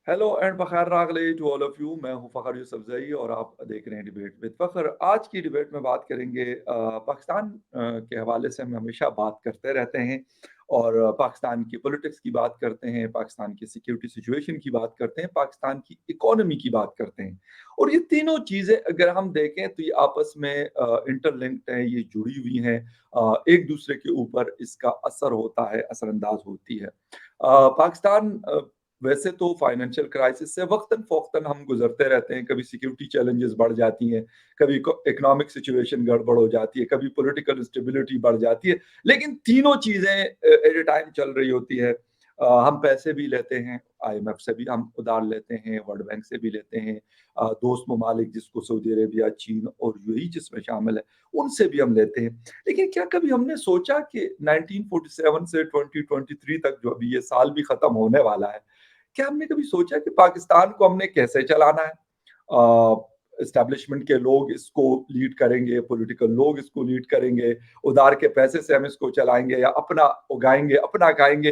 Hello and बखैर रागले to all of you. मैं हूं फ़खर यूसुफज़ई और आप देख रहे हैं डिबेट विद फ़खर। आज की डिबेट में बात करेंगे पाकिस्तान के हवाले से हम हमेशा बात करते रहते हैं और पाकिस्तान की पॉलिटिक्स की बात करते हैं, पाकिस्तान की सिक्योरिटी सिचुएशन की बात करते हैं, पाकिस्तान की इकोनॉमी की बात करते हैं। और ये तीनों चीज़ें अगर हम देखें तो ये आपस में इंटरलिंक्ड हैं, ये जुड़ी हुई हैं। एक दूसरे के ऊपर इसका असर होता है, असरअंदाज होती है। पाकिस्तान वैसे तो फाइनेंशियल क्राइसिस से वक्तन-फ़ौक़्तन हम गुज़रते रहते हैं, कभी सिक्योरिटी चैलेंजेस बढ़ जाती हैं, कभी इकोनॉमिक सिचुएशन गड़बड़ हो जाती है, कभी पॉलिटिकल इंस्टेबिलिटी बढ़ जाती है, लेकिन तीनों चीज़ें एट अ टाइम चल रही होती है। हम पैसे भी लेते हैं, आईएमएफ से भी हम उधार लेते हैं, वर्ल्ड बैंक से भी लेते हैं। दोस्त ममालिक जिसको सऊदी अरेबिया, चीन और यूएई जिसमें शामिल है, उनसे भी हम लेते हैं। लेकिन क्या कभी हमने सोचा कि 1947 से 2023 तक जो अभी ये साल भी खत्म होने वाला है, क्या हमने कभी सोचा कि पाकिस्तान को हमने कैसे चलाना है? एस्टेब्लिशमेंट के लोग इसको लीड करेंगे, पॉलिटिकल लोग इसको लीड करेंगे, उधार के पैसे से हम इसको चलाएँगे या अपना उगाएँगे, अपना खाएँगे।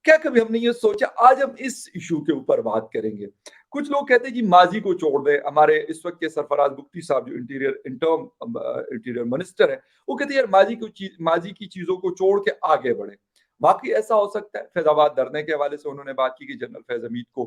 क्या कभी हमने ये सोचा? आज हम इस इश्यू के ऊपर बात करेंगे। कुछ लोग कहते हैं जी माज़ी को छोड़ दें, हमारे इस वक़्त के सरफराज बुख्ती साहब जो इंटीरियर मिनिस्टर हैं, वो कहते हैं यार माज़ी की चीज़ों को छोड़ के आगे बढ़ें। वाक़ई ऐसा हो सकता है। फैज़ाबाद धरने के हवाले से उन्होंने बात की कि जनरल फैज़ हमीद को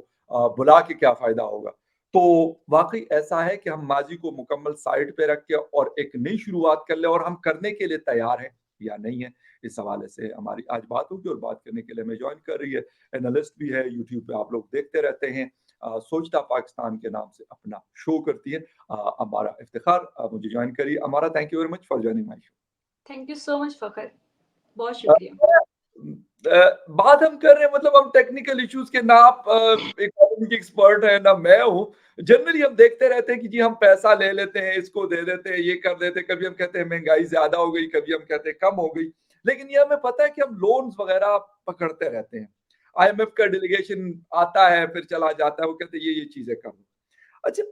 बुला के क्या फ़ायदा होगा। तो वाक़ई ऐसा है कि हम माज़ी को मुकम्मल साइड पे रख के और एक नई शुरुआत कर लें और हम करने के लिए तैयार हैं या नहीं हैं? इस हवाले से हमारी आज बात होगी और बात करने के लिए हमें जॉइन कर रही है, एनालिस्ट भी है, यूट्यूब पे आप लोग देखते रहते हैं। सोचता पाकिस्तान के नाम से अपना शो करती है। अमारा इफ्तिखार मुझे जॉइन करिए। अमारा, thank you very much for joining my show. Thank you so much Fakhar, बहुत अ, शुक्रिया। बात हम कर रहे हैं, मतलब हम टेक्निकल इश्यूज के, ना आप इकोनॉमी के एक्सपर्ट हैं ना मैं हूँ। जनरली हम देखते रहते हैं कि जी हम पैसा ले लेते हैं, इसको दे देते हैं, ये कर देते हैं, कभी हम कहते हैं महंगाई ज्यादा हो गई, कभी हम कहते हैं कम हो गई। लेकिन ये हमें पता है कि हम लोन्स वगैरह पकड़ते रहते हैं। आईएमएफ का डेलीगेशन आता है फिर चला जाता है, वो कहते हैं ये चीजें कर लो। अच्छा,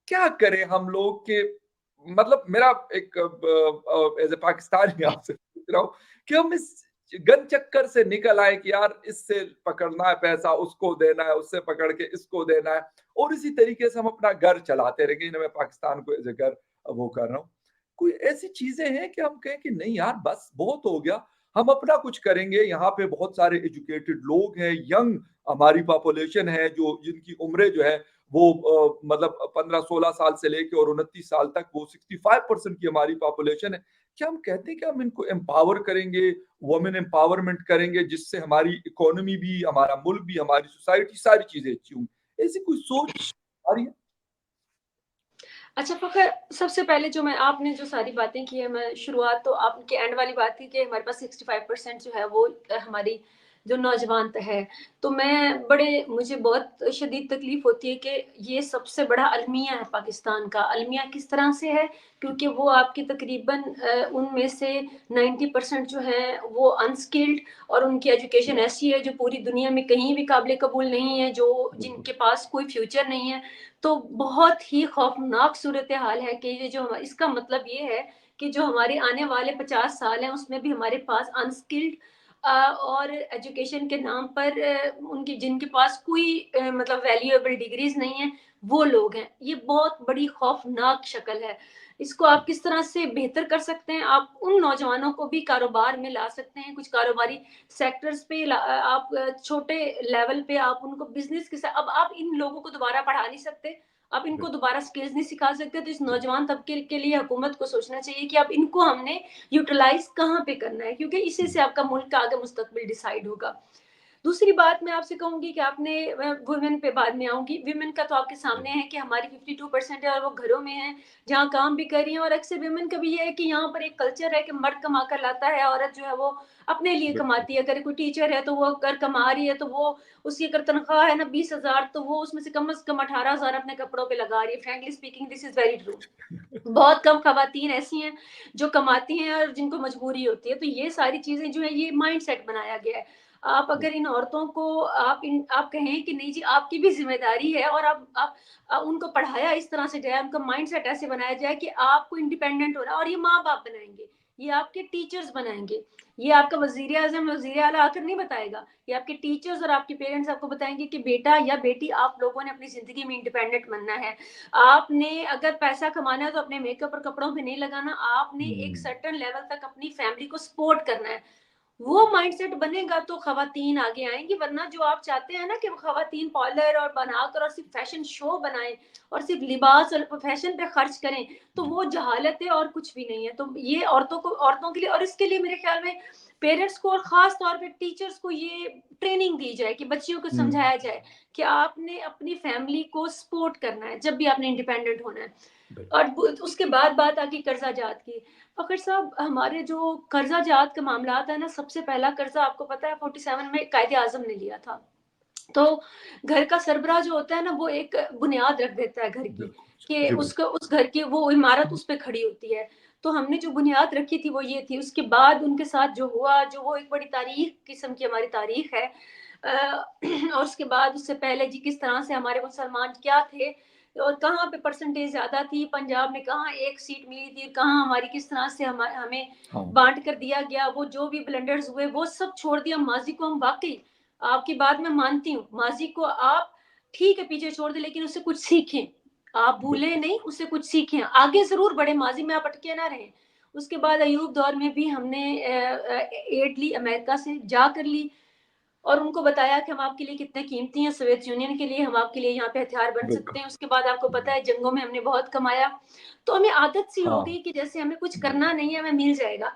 क्या करें हम लोग के, मतलब मेरा एक एज ए पाकिस्तानी आपसे पूछ रहा हूँ कि हम इस गन चक्कर से निकल आए कि यार इससे पकड़ना है पैसा, उसको देना है, उससे पकड़ के इसको देना है, और इसी तरीके से हम अपना घर चलाते रहेंगे। मैं पाकिस्तान को एज ए घर वो कर रहा हूँ। कोई ऐसी चीजें हैं कि हम कहें कि नहीं यार बस बहुत हो गया, हम अपना कुछ करेंगे। यहाँ पे बहुत सारे एजुकेटेड लोग हैं, यंग हमारी पॉपुलेशन है, जो जिनकी उम्रें जो है वो मतलब 15-16 साल से लेके और 29 साल तक, वो 65% की हमारी पॉपुलेशन है। क्या हम कहते हैं कि हम इनको एम्पावर करेंगे, वुमेन एम्पावरमेंट करेंगे, जिससे हमारी इकोनॉमी भी, हमारा मुल्क भी, हमारी सोसाइटी, सारी चीजें अच्छी होंगी? ऐसी कोई सोच आ रही है? अच्छा फ़खर, सबसे पहले जो मैं आपने जो सारी बातें की है, मैं शुरुआत तो आपकी एंड वाली बात थी कि हमारे पास 65% जो है वो हमारी जो नौजवान है। तो मुझे बहुत शदीद तकलीफ़ होती है कि ये सबसे बड़ा अलमिया है पाकिस्तान का। अलमिया किस तरह से है? क्योंकि वो आपकी तकरीबन उनमें से 90% जो हैं वो अनस्किल्ड, और उनकी एजुकेशन ऐसी है जो पूरी दुनिया में कहीं भी काबिल कबूल नहीं है, जो बिल्कुल। जिनके पास कोई फ्यूचर नहीं है। तो बहुत ही खौफनाक सूरत हाल है कि ये जो इसका मतलब ये है कि जो हमारे आने वाले 50 साल हैं उसमें भी हमारे पास अनस्किल्ड और एजुकेशन के नाम पर उनकी जिनके पास कोई मतलब वैल्यूएबल डिग्रीज नहीं है, वो लोग हैं। ये बहुत बड़ी खौफनाक शक्ल है। इसको आप किस तरह से बेहतर कर सकते हैं? आप उन नौजवानों को भी कारोबार में ला सकते हैं, कुछ कारोबारी सेक्टर्स पे आप छोटे लेवल पे आप उनको बिजनेस के साथ, अब आप इन लोगों को दोबारा पढ़ा नहीं सकते, आप इनको बिल्कुल। दोबारा स्किल्स नहीं सिखा सकते। तो इस नौजवान तबके के लिए हुकूमत को सोचना चाहिए कि अब इनको हमने यूटिलाइज कहाँ पे करना है, क्योंकि इसी से आपका मुल्क का आगे मुस्तकबिल डिसाइड होगा। दूसरी बात मैं आपसे कहूँगी कि आपने वुमेन पे बाद में आऊँगी। वुमेन का तो आपके सामने है कि हमारी 52% है और वो घरों में हैं, जहाँ काम भी कर रही हैं। और अक्सर वुमेन का भी ये है कि यहाँ पर एक कल्चर है कि मर्द कमा कर लाता है, औरत जो है वो अपने लिए बिल्कुल। कमाती है। अगर कोई टीचर है तो वो अगर कमा रही है तो वो उसकी अगर तनख्वाह है ना 20,000, तो वो उसमें से कम 18,000 अपने कपड़ों पे लगा रही है। Frankly speaking this is very true. बहुत कम ख़वातीन ऐसी हैं जो कमाती हैं और जिनको मजबूरी होती है। तो ये सारी चीज़ें जो है ये माइंडसेट बनाया गया है। आप अगर इन औरतों को आप कहें कि नहीं जी आपकी भी ज़िम्मेदारी है, और आप उनको पढ़ाया इस तरह से जाए, उनका माइंडसेट ऐसे बनाया जाए कि आपको इंडिपेंडेंट होना है, और ये माँ-बाप बनाएँगे। ये आपके टीचर्स बनाएँगे। ये आपका वज़ीर-ए-आज़म, वज़ीर-ए-आला आकर नहीं बताएगा। ये आपके टीचर्स और आपके पेरेंट्स आपको बताएँगे कि बेटा या बेटी आप लोगों ने अपनी ज़िंदगी में इंडिपेंडेंट बनना है। आपने अगर पैसा कमाना है तो अपने मेकअप और कपड़ों पे नहीं लगाना, आपने एक हुँ, सर्टेन लेवल तक अपनी फैमिली को सपोर्ट करना है। वो माइंडसेट बनेगा तो ख़वातीन आगे आएँगी, वरना जो आप चाहते हैं ना कि वो ख़वातीन पार्लर और बनाकर और सिर्फ़ फ़ैशन शो बनाएँ और सिर्फ़ लिबास और फ़ैशन पे ख़र्च करें, तो जी। वो जहालत है और कुछ भी नहीं है। तो ये औरतों के लिए और इसके लिए मेरे ख़्याल में पेरेंट्स को और ख़ास तौर पे टीचर्स को ये ट्रेनिंग दी जाए कि बच्चियों को हुँ, समझाया जाए कि आपने अपनी फ़ैमिली को सपोर्ट करना है, जब भी आपने इंडिपेंडेंट होना है। बिल्कुल। और उसके बाद बात आती कर्जा जात की। फ़खर साहब हमारे जो कर्जा जात का मामलात है ना, सबसे पहला कर्जा आपको पता है 47 में कायदे-आज़म ने लिया था। तो घर का सरबराह जो होता है ना, वो एक बुनियाद रख देता है घर की, बिल्कुल, कि जी, उसका बिल्कुल। उस घर की वो इमारत उस पे खड़ी होती है। तो हमने जो बुनियाद रखी थी वो ये थी, उसके बाद उनके साथ जो हुआ, जो वो एक बड़ी तारीख़ किस्म की हमारी तारीख़ है। और उसके बाद उससे पहले जी किस तरह से हमारे मुसलमान क्या थे और कहाँ पे परसेंटेज ज़्यादा थी, पंजाब में कहाँ 1 सीट मिली थी, कहाँ हमारी किस तरह से हमें हाँ, बाँट कर दिया गया, वो जो भी ब्लंडर्स हुए, वो सब छोड़ दिया। माज़ी को हम वाक़ई आपकी बात मैं मानती हूँ, माज़ी को आप ठीक है पीछे छोड़ दें लेकिन उससे कुछ सीखें। आप भूलें बिल्कुल। नहीं, उससे कुछ सीखें। आगे ज़रूर बढ़ें, माज़ी में आप अटके ना रहें। उसके बाद अय्यूब दौर में भी हमने एड ली अमेरिका से, जाकर ली और उनको बताया कि हम आपके लिए कितने कीमती हैं, सोवियत यूनियन के लिए, हम आपके लिए यहाँ पे हथियार बन सकते बिल्कुल। हैं। उसके बाद आपको पता हुँ, है जंगों में हमने बहुत कमाया। तो हमें आदत सी हो हाँ, गई कि जैसे हमें कुछ जी, करना नहीं है, हमें मिल जाएगा।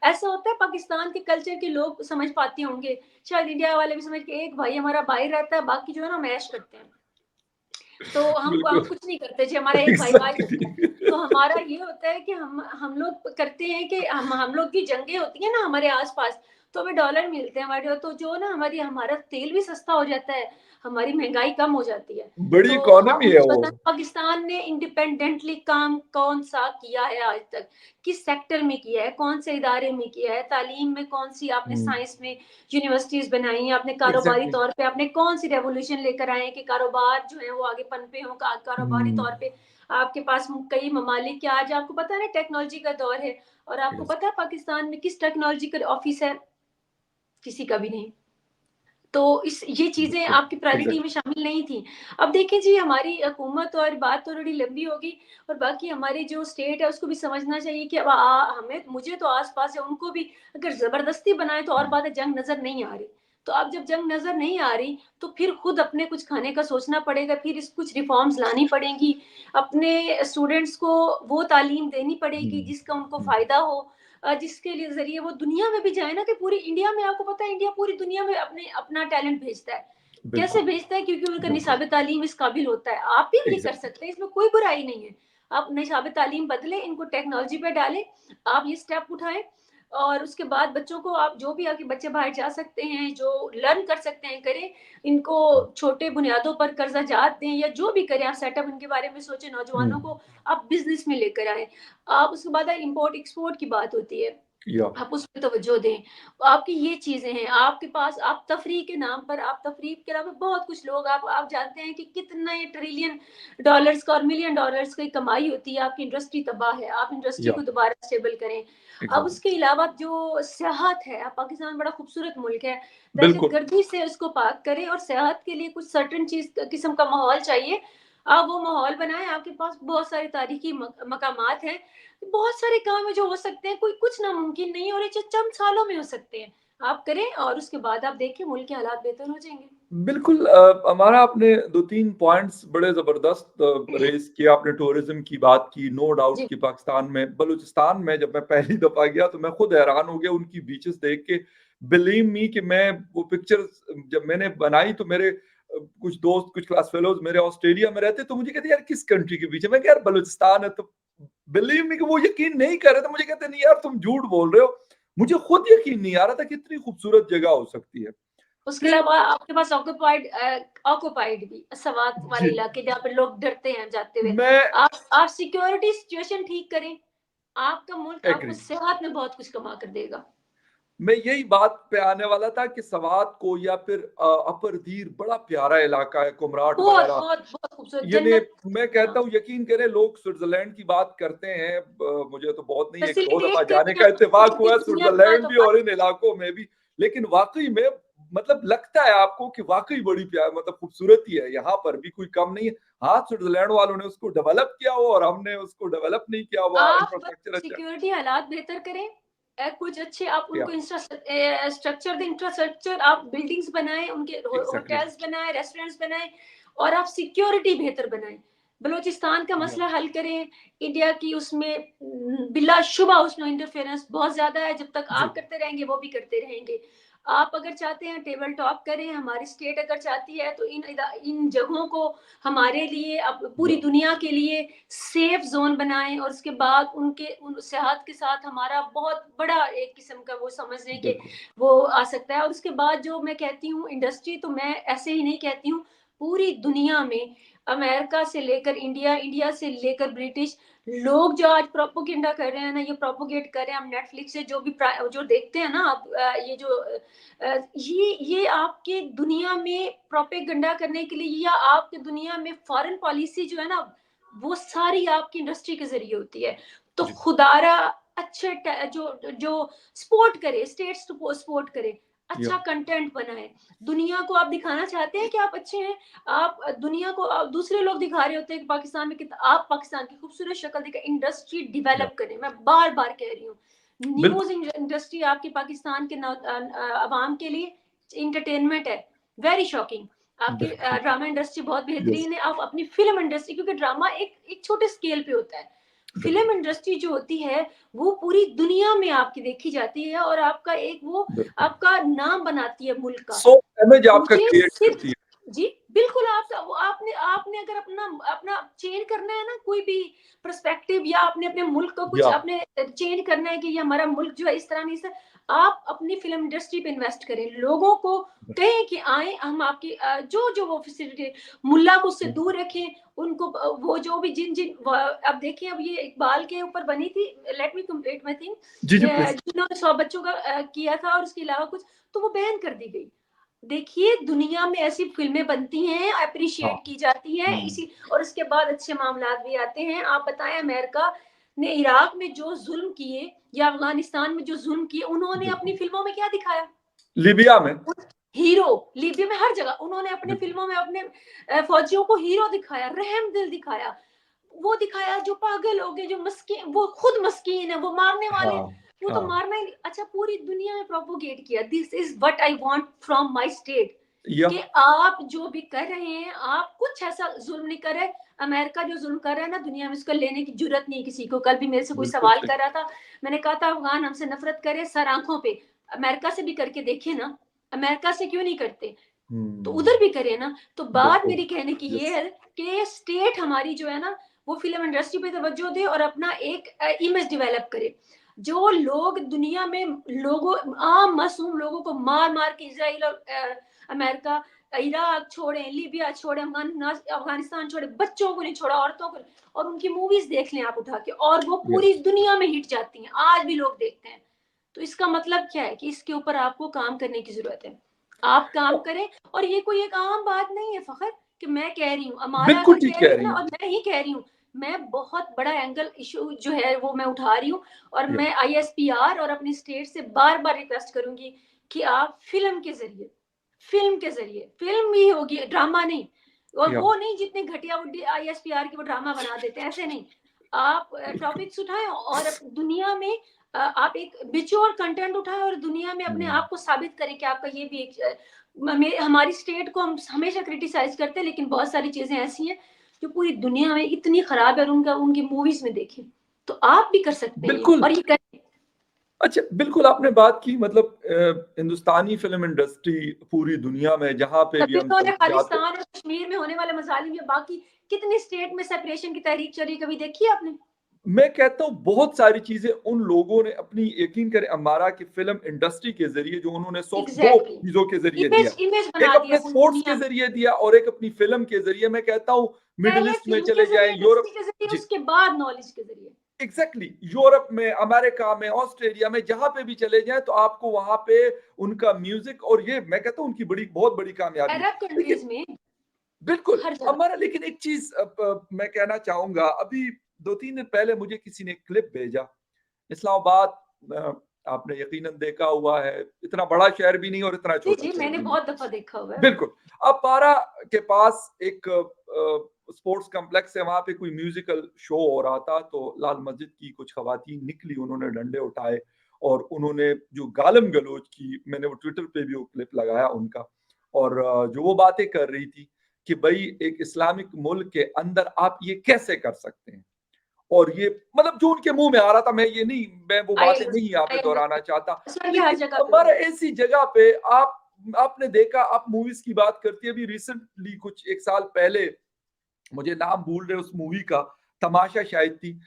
ऐसा होता है पाकिस्तान के कल्चर के लोग समझ पाते होंगे, शायद इंडिया वाले भी समझ के एक भाई हमारा भाई रहता है, बाकी जो है ना हम ऐश करते हैं। तो हम बिल्कुल, कुछ नहीं करते जी, हमारा एक भाई-भाई होता है। एग्ज़ैक्टली। तो हमारा ये होता है कि हम लोग करते हैं कि हम लोग की जंगें होती हैं ना हमारे आस-पास, तो हमें डॉलर मिलते हैं हमारे तो जो ना हमारा तेल भी सस्ता हो जाता है, हमारी महँगाई कम हो जाती है। बड़ी तो आप इकोनॉमी है मुझे वो। बताएँ पाकिस्तान ने इंडिपेंडेंटली काम कौन-सा किया है आज तक? किस सेक्टर में किया है? कौन से इदारे में किया है? तालीम में कौन-सी आपने हुँ, साइंस में यूनिवर्सिटीज़ बनाई हैं, आपने कारोबारी एग्ज़ैक्टली। तौर पे आपने कौन-सी रेवोल्यूशन लेकर आए हैं कि कारोबार जो है वो आगे पनपे हों, कारोबारी हुँ, तौर पे आपके पास कई ममालिक के आज आपको पता है ना टेक्नोलॉजी का दौर है और आपको यस, पता है पाकिस्तान में किस टेक्नोलॉजी का ऑफ़िस है? किसी का भी नहीं। तो इस ये चीज़ें बिल्कुल, आपकी प्रायोरिटी में एग्ज़ैक्टली। शामिल नहीं थी। अब देखिए जी हमारी हुकूमत और बात तो थोड़ी लंबी होगी और बाकी हमारी जो स्टेट है उसको भी समझना चाहिए कि अब हमें मुझे तो आस-पास है उनको भी अगर ज़बरदस्ती बनाए तो और हुँ, बात है जंग नज़र नहीं आ रही। तो अब जब जंग नज़र नहीं आ रही तो फिर खुद अपने कुछ खाने का सोचना पड़ेगा, फिर इस कुछ रिफ़ॉर्म्स लानी पड़ेंगी। अपने स्टूडेंट्स को वो तालीम देनी पड़ेगी हुँ, जिसका उनको हुँ, फ़ायदा हो जिसके लिए ज़रिए वो दुनिया में भी जाए ना कि पूरी इंडिया में आपको पता है इंडिया पूरी दुनिया में अपना टैलेंट भेजता है। कैसे बिल्कुल, भेजता है? क्योंकि उनका बिल्कुल, निसाब तालीम इस काबिल होता है। आप भी ये कर एग्ज़ैक्टली। सकते हैं, इसमें कोई बुराई नहीं है। आप निसाब तालीम बदलें, इनको टेक्नोलॉजी पे डालें, आप ये स्टेप उठाएँ और उसके बाद बच्चों को आप जो भी आपके बच्चे बाहर जा सकते हैं, जो लर्न कर सकते हैं, करें। इनको हुँ, छोटे बुनियादों पर कर्ज़ा जात दें या जो भी करें आप सेटअप इनके बारे में सोचें, हुँ, नौजवानों को आप बिज़नेस में लेकर आएँ। आप उसके बाद इम्पोर्ट एक्सपोर्ट की बात होती है। या आप उस पे तवज्जो दें। आपकी ये चीज़ें हैं, आपके पास आप तफ़रीह के नाम पर आप तफ़रीह के अलावा बहुत कुछ लोग आप जानते हैं कि कितने ट्रिलियन डॉलर्स का और मिलियन डॉलर्स की कमाई होती है, आपकी इंडस्ट्री तबाह है, आप इंडस्ट्री या को दोबारा स्टेबल करें। अब एग्ज़ैक्टली। उसके अलावा जो सेहत है, पाकिस्तान बड़ा खूबसूरत मुल्क है, बिल्कुल, दहशतगर्दी से उसको पाक करें और सेहत के लिए कुछ सर्टेन किस्म का माहौल चाहिए। आप वो माहौल बनाएँ, आपके पास बहुत सारे तारीखी मकामात हैं बहुत सारे काम है जो हो सकते हैं, कोई कुछ नामुमकिन नहीं है और ये चंद सालों में हो सकते हैं। आप करें और उसके बाद आप देखें मुल्क के हालात बेहतर हो जाएँगे। बिल्कुल हमारा आपने 2-3 पॉइंट्स बड़े ज़बरदस्त रेज़ किए। आपने टूरिज़्म की बात की, नो डाउट जी, कि पाकिस्तान में बलूचिस्तान में जब मैं पहली दफ़ा गया तो मैं खुद हैरान हो गया उनकी बीचेज़ देख के। बिलीव मी कि मैं वो पिक्चर्स जब मैंने बनाई तो मेरे कुछ दोस्त, कुछ क्लास फेलोज़ मेरे ऑस्ट्रेलिया में रहते तो मुझे कहते यार किस कंट्री के बीच है? मैं कहा यार बलूचिस्तान है तो बिलीव मी कि वो यकीन नहीं कर रहे थे। मुझे कहते नहीं यार तुम झूठ बोल रहे हो। मुझे खुद यकीन नहीं आ रहा था कि इतनी खूबसूरत जगह हो सकती है। उसके फिर अलावा आपके पास ऑक्यूपाइड भी सवात वाले जी, इलाके जहाँ पे लोग डरते हैं जाते हुए। मैं आप सिक्योरिटी सिचुएशन ठीक करें, आपका मुल्क आपको एग्री। सेहत में बहुत कुछ कमा कर देगा। मैं यही बात पे आने वाला था कि सवात को या फिर अपर दीर बड़ा प्यारा इलाका है, कुमराट बहुत वगैरह। बहुत बहुत खूबसूरत यानी जन्नत। मैं हाँ, कहता हूँ, यकीन करें, लोग स्विट्जरलैंड की बात करते हैं, मुझे तो बहुत नहीं, 1-2 फैसिलिटी दफा एक जाने तरफ का इत्तेफाक पूरी हुआ है दुनिया का स्विट्जरलैंड तो भी और इन इलाकों में भी। लेकिन वाकई में मतलब लगता है आपको कि वाकई बड़ी प्यार मतलब खूबसूरती है, यहाँ पर भी कोई कम नहीं है। हाँ, स्विट्जरलैंड वालों ने उसको डेवलप किया हुआ और हमने उसको डेवलप नहीं किया हुआ, आप बस इंफ्रास्ट्रक्चर अच्छा। सिक्योरिटी हालात बेहतर करें, कुछ अच्छे आप या उनको स्ट्रक्चर दें, इंफ्रास्ट्रक्चर आप बिल्डिंग्स बनाएं, उनके एग्जैक्टली। होटल्स बनाएं, रेस्टोरेंट्स बनाएं, और आप सिक्योरिटी बेहतर बनाएं। बलूचिस्तान का या मसला हल करें। इंडिया की उसमें बिलाशुबा उसमें इंटरफेरेंस बहुत ज्यादा है, जब तक जी आप करते रहेंगे वो भी करते रहेंगे। आप अगर चाहते हैं टेबल टॉप करें, हमारी स्टेट अगर चाहती है तो इन जगहों को हमारे लिए, अब पूरी या दुनिया के लिए सेफ जोन बनाएं, और उसके बाद उनके उन सेहत के साथ हमारा बहुत बड़ा एक किस्म का वो समझने के बिल्कुल। वो आ सकता है। और उसके बाद जो मैं कहती हूँ इंडस्ट्री, तो मैं ऐसे ही नहीं कहती हूँ, पूरी दुनिया में अमेरिका से लेकर इंडिया, इंडिया से लेकर ब्रिटिश लोग जो आज प्रोपोगेंडा कर रहे हैं ना, ये प्रोपोगेट कर रहे हैं, हम नेटफ्लिक्स से जो भी जो देखते हैं ना आप, ये जो ये आपके दुनिया में प्रोपेगेंडा करने के लिए, या आपके दुनिया में फॉरेन पॉलिसी जो है ना, वो सारी आपकी इंडस्ट्री के जरिए होती है। तो जी खुदारा अच्छे जो जो सपोर्ट करे, स्टेट्स सपोर्ट करे, या अच्छा कंटेंट बनाए। दुनिया को आप दिखाना चाहते हैं कि आप अच्छे हैं, आप दुनिया को दूसरे लोग दिखा रहे होते हैं कि पाकिस्तान में कितना, आप पाकिस्तान की खूबसूरत शक्ल दिखा, इंडस्ट्री या डेवलप करें। मैं बार बार कह रही हूँ, बिल्कुल। न्यूज इंडस्ट्री आपके पाकिस्तान के अवाम के लिए इंटरटेनमेंट है, वेरी शॉकिंग। आपकी बिल्कुल। ड्रामा इंडस्ट्री बहुत यस। बेहतरीन है। आप अपनी फिल्म इंडस्ट्री, क्योंकि ड्रामा एक एक छोटे स्केल पे होता है, बिल्कुल। फिल्म इंडस्ट्री जो होती है वो पूरी दुनिया में आपकी देखी जाती है, और आपका एक वो बिल्कुल। आपका नाम बनाती है मुल्क का। सो इमेज आपका मुझे क्रिएट सिर्फ, करती है। जी बिल्कुल, आप आपने आपने अगर अपना अपना चेंज करना है ना, कोई भी पर्सपेक्टिव, या आपने अपने मुल्क को कुछ या आपने चेंज करना है कि ये हमारा मुल्क जो है इस तरह नहीं, सर आप अपनी फिल्म इंडस्ट्री पे इन्वेस्ट करें, लोगों को कहें कि आए, हम आपकी जो जो वो फैसिलिटी, मुल्ला को उससे दूर रखें, उनको वो जो भी जिन जिन अब देखिए, अब ये इकबाल के ऊपर बनी थी, let me complete my thing, जी, जी, प्लीज़। जिन्होंने 100 बच्चों का किया था, और उसके अलावा कुछ, तो वो बैन कर दी गई। देखिए दुनिया में ऐसी फिल्में बनती हैं, हाँ। अप्रिशिएट की जाती हैं हुँ, इसी, और उसके बाद अच्छे मामलात भी आते हैं। आप बताएं, अमेरिका ने इराक में जो जुल्म किए, या अफगानिस्तान में जो जुल्म किए, उन्होंने अपनी बिल्कुल। फिल्मों में क्या दिखाया? लीबिया में। हीरो। लीबिया में, हर जगह उन्होंने अपने बिल्कुल। फिल्मों में अपने फौजियों को हीरो दिखाया, रहम दिल दिखाया, वो दिखाया जो पागल हो गए, जो मस्कीन, वो खुद मस्कीन है, वो मारने वाले, हाँ, वो तो हाँ। मारना ही नहीं। अच्छा, पूरी दुनिया में प्रोपोगेट किया, this is what I want from my state, या कि आप जो भी कर रहे हैं, आप कुछ ऐसा जुल्म नहीं कर रहे। अमेरिका जो जुल्म कर रहा है ना, दुनिया में उसको लेने की जरूरत नहीं किसी को। कल भी मेरे से कोई बिल्कुल सवाल सही। कर रहा था, मैंने कहा था अफगान हमसे नफरत करे सर आंखों पे, अमेरिका से भी करके देखे ना, अमेरिका से क्यों नहीं करते, तो उधर हुँ, भी करे ना। तो बात बिल्कुल। मेरी कहने की ये यस। है कि स्टेट हमारी जो है ना, वो फिल्म इंडस्ट्री पे तवज्जो दे, और अपना एक इमेज डेवलप करे। जो लोग दुनिया में लोगों, आम मासूम लोगों को मार मार के, इसराइल और अमेरिका, इराक छोड़े, लीबिया छोड़े, अफगानिस्तान छोड़े, बच्चों को नहीं छोड़ा, औरतों को, और उनकी मूवीज देख लें आप उठा के, और वो पूरी यस। दुनिया में हिट जाती हैं, आज भी लोग देखते हैं। तो इसका मतलब क्या है कि इसके ऊपर आपको काम करने की जरूरत है, आप काम करें। और ये कोई एक आम बात नहीं है फखर, कि मैं कह रही हूँ, हमारा बिल्कुल अगर ठीक कह कह रही हूँ रही ना, हैं। और मैं ही कह रही हूँ, मैं बहुत बड़ा एंगल इशू जो है वो मैं उठा रही हूँ, और या मैं आईएसपीआर और अपनी स्टेट से बार बार रिक्वेस्ट करूंगी कि आप फिल्म के जरिए, फिल्म के जरिए, फिल्म ही होगी, ड्रामा नहीं, और या वो नहीं जितने घटिया आईएसपीआर के वो ड्रामा बना देते हैं, ऐसे नहीं। आप बिल्कुल। टॉपिक्स उठाएं, और दुनिया में आप एक बिचौर कंटेंट उठाएं, और दुनिया में अपने हुँ। आप को साबित करें कि आपका ये भी एक हमारी स्टेट को हम हमेशा क्रिटिसाइज करते हैं, लेकिन बहुत सारी चीजें ऐसी हैं जो पूरी दुनिया में इतनी खराब है, और उनका उनकी मूवीज में देखें, तो आप भी कर सकते हैं ये, बिल्कुल। और ये करें। अच्छा, बिल्कुल आपने बात की मतलब हिंदुस्तानी फ़िल्म इंडस्ट्री पूरी दुनिया में जहाँ पे भी तभी हम तो उन्हें जाते। खालिस्तान और कश्मीर में होने वाले मजालिम, या बाकी कितने स्टेट में सेपरेशन की तहरीक चली, कभी देखी है आपने? मैं कहता हूँ बहुत सारी चीज़ें उन लोगों ने अपनी, यकीन करें, हमारा की फ़िल्म इंडस्ट्री के ज़रिए जो उन्होंने सो 2 एग्जैक्टली, चीज़ों के ज़रिए दिया। इमेज इमेज एक बना दिया अपने पूरी स्पोर्ट्स के दुनिया में। ज़रिए दिया और एक अपनी फ़िल्म के ज़रिए। मैं कहता हूँ मिडल पहले ईस्ट में फिल्म के चले जाएँ, जरिए, यूरोप। इंडस्ट्री के जरिए, जी। उसके बाद नॉलेज के जरिए। एग्ज़ैक्टली, यूरोप में, अमेरिका में, ऑस्ट्रेलिया में, जहाँ पे भी चले जाएँ तो आपको वहाँ पे उनका म्यूज़िक, और ये मैं कहता हूँ उनकी बहुत बड़ी कामयाबी है। अरब लेकिन कंट्रीज़ में बिल्कुल, हर जगह। हमारा लेकिन एक चीज़ मैं कहना चाहूँगा, अभी 2-3 दिन पहले मुझे किसी ने क्लिप भेजा। इस्लामाबाद, अ, आपने यकीनन देखा हुआ है, इतना बड़ा शहर भी नहीं और इतना जी, छोटा जी, शहर मैंने भी नहीं। बहुत दफ़ा देखा हुआ है। बिल्कुल, अब पारा के पास एक स्पोर्ट्स कॉम्प्लेक्स है, वहाँ पे कोई म्यूज़िकल शो हो रहा था, तो लाल मस्जिद की कुछ ख़वातीन निकली, उन्होंने डंडे उठाए और उन्होंने जो गालम-गलौच की, मैंने वो ट्विटर पे भी वो क्लिप लगाया उनका, और जो वो बातें कर रही थी कि भई एक इस्लामिक मुल्क के अंदर आप ये कैसे कर सकते हैं? और ये मतलब जो उनके मुँह में आ रहा था, मैं वो आई बातें नहीं यहाँ पे अंडरस्टैंड, आई दोहराना अंडरस्टैंड। चाहता। पाकिस्तान की हर लेकिन जगह पे हो हमारा रहा है। ऐसी जगह पे आपने देखा, आप मूवीज़ की बात करती हैं, अभी रिसेंटली कुछ 1 साल पहले, मुझे नाम भूल रहे उस मूवी का, तमाशा शायद थी,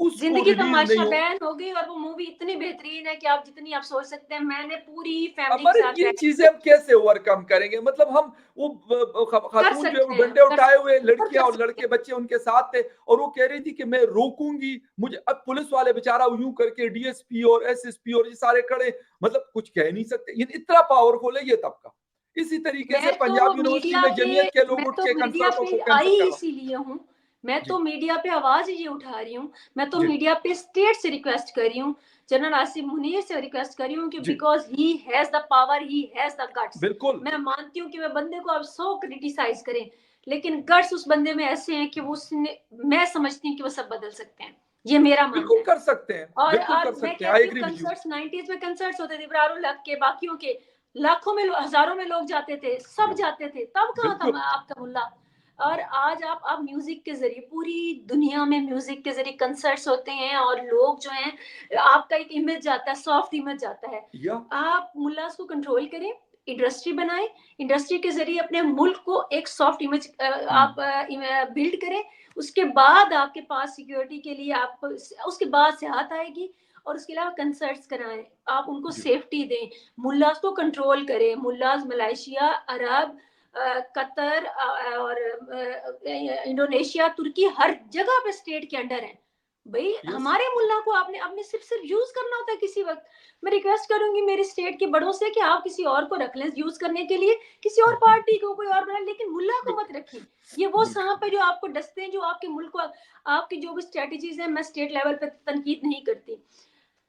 उसको ज़िंदगी रिलीज़ नहीं तमाशा हो। बैन हो गई और वो मूवी इतनी बेहतरीन है कि आप जितनी आप सोच सकते हैं, मैंने पूरी फैमिली के हमारे साथ ये बैठ चीज़ें हम कैसे ओवरकम करेंगे? मतलब हम वो ब ख कर खातून जो है वो सकते हैं, डंडे कर उठाए सकते हुए, हैं, बिल्कुल लड़कियाँ कर और सकते लड़के हैं। बच्चे उनके साथ थे, और वो कह रही थी कि मैं रोकूँगी, मुझे अब पुलिस वाले बेचारा यूँ करके डीएसपी और एसएसपी और ये सारे खड़े, मतलब कुछ कह नहीं सकते। ये इतना पावरफुल है ये तबका। इसी तरीके से पंजाब यूनिवर्सिटी में जमीयत के लोग मैं उठ तो के मीडिया कंसर्टों पे को कैंसल आई करवा। इसीलिए हूँ। मैं तो जी, मीडिया पे आवाज़ ये उठा रही हूँ। मैं तो जी, मीडिया पे स्टेट से रिक्वेस्ट कर रही हूँ, जनरल आसिफ मुनीर से रिक्वेस्ट कर रही हूँ कि जी, because he has the power, he has the guts. बिल्कुल, मैं मानती हूँ कि मैं बंदे को आप 100 क्रिटिसाइज़ करें, लेकिन गट्स उस बंदे में ऐसे हैं कि वो उसने मैं समझती हूँ कि वो सब बदल सकते हैं। ये मेरा मानना बिल्कुल है। कर सकते हैं, बिल्कुल और कर मैं सकते हैं। आई कहती हूँ agree with you. Concerts 90s में कंसर्ट्स होते थे, इब्रार हक के, बाकियों के, लाखों में हज़ारों में लोग जाते थे, सब जाते थे, तब कहाँ था बिल्कुल, आपका मुल्ला? और आज आप म्यूज़िक के ज़रिए पूरी दुनिया में म्यूज़िक के ज़रिए कंसर्ट्स होते हैं और लोग जो हैं, आपका एक इमेज जाता है, सॉफ्ट इमेज जाता है। या आप मुल्लाज़ को कंट्रोल करें, इंडस्ट्री बनाएँ, इंडस्ट्री के ज़रिए अपने मुल्क को एक सॉफ्ट इमेज हुँ, आप बिल्ड करें, उसके बाद आपके पास सिक्योरिटी के लिए आप उसके बाद सेहत आएगी और उसके अलावा कंसर्ट्स कराएँ, आप उनको जी, सेफ्टी दें, मुल्लाज़ को कंट्रोल करें, मुल्लाज़ मलेशिया, अरब, कतर और इंडोनेशिया, तुर्की हर जगह पे स्टेट के अंडर हैं। भई यस, हमारे मुल्ला को आपने आपने सिर्फ़ यूज़ करना होता है किसी वक़्त। मैं रिक्वेस्ट करूँगी मेरे स्टेट के बड़ों से कि आप किसी और को रख लें यूज़ करने के लिए, किसी और पार्टी को कोई और बना, लेकिन मुल्ला को मत बिल्कुल, रखें। ये वो बिल्कुल। साँप है जो आपको डसते हैं, जो आपके मुल्क को आपकी जो भी स्ट्रैटेजीज़ हैं, मैं स्टेट लेवल पे तनकीद नहीं करती।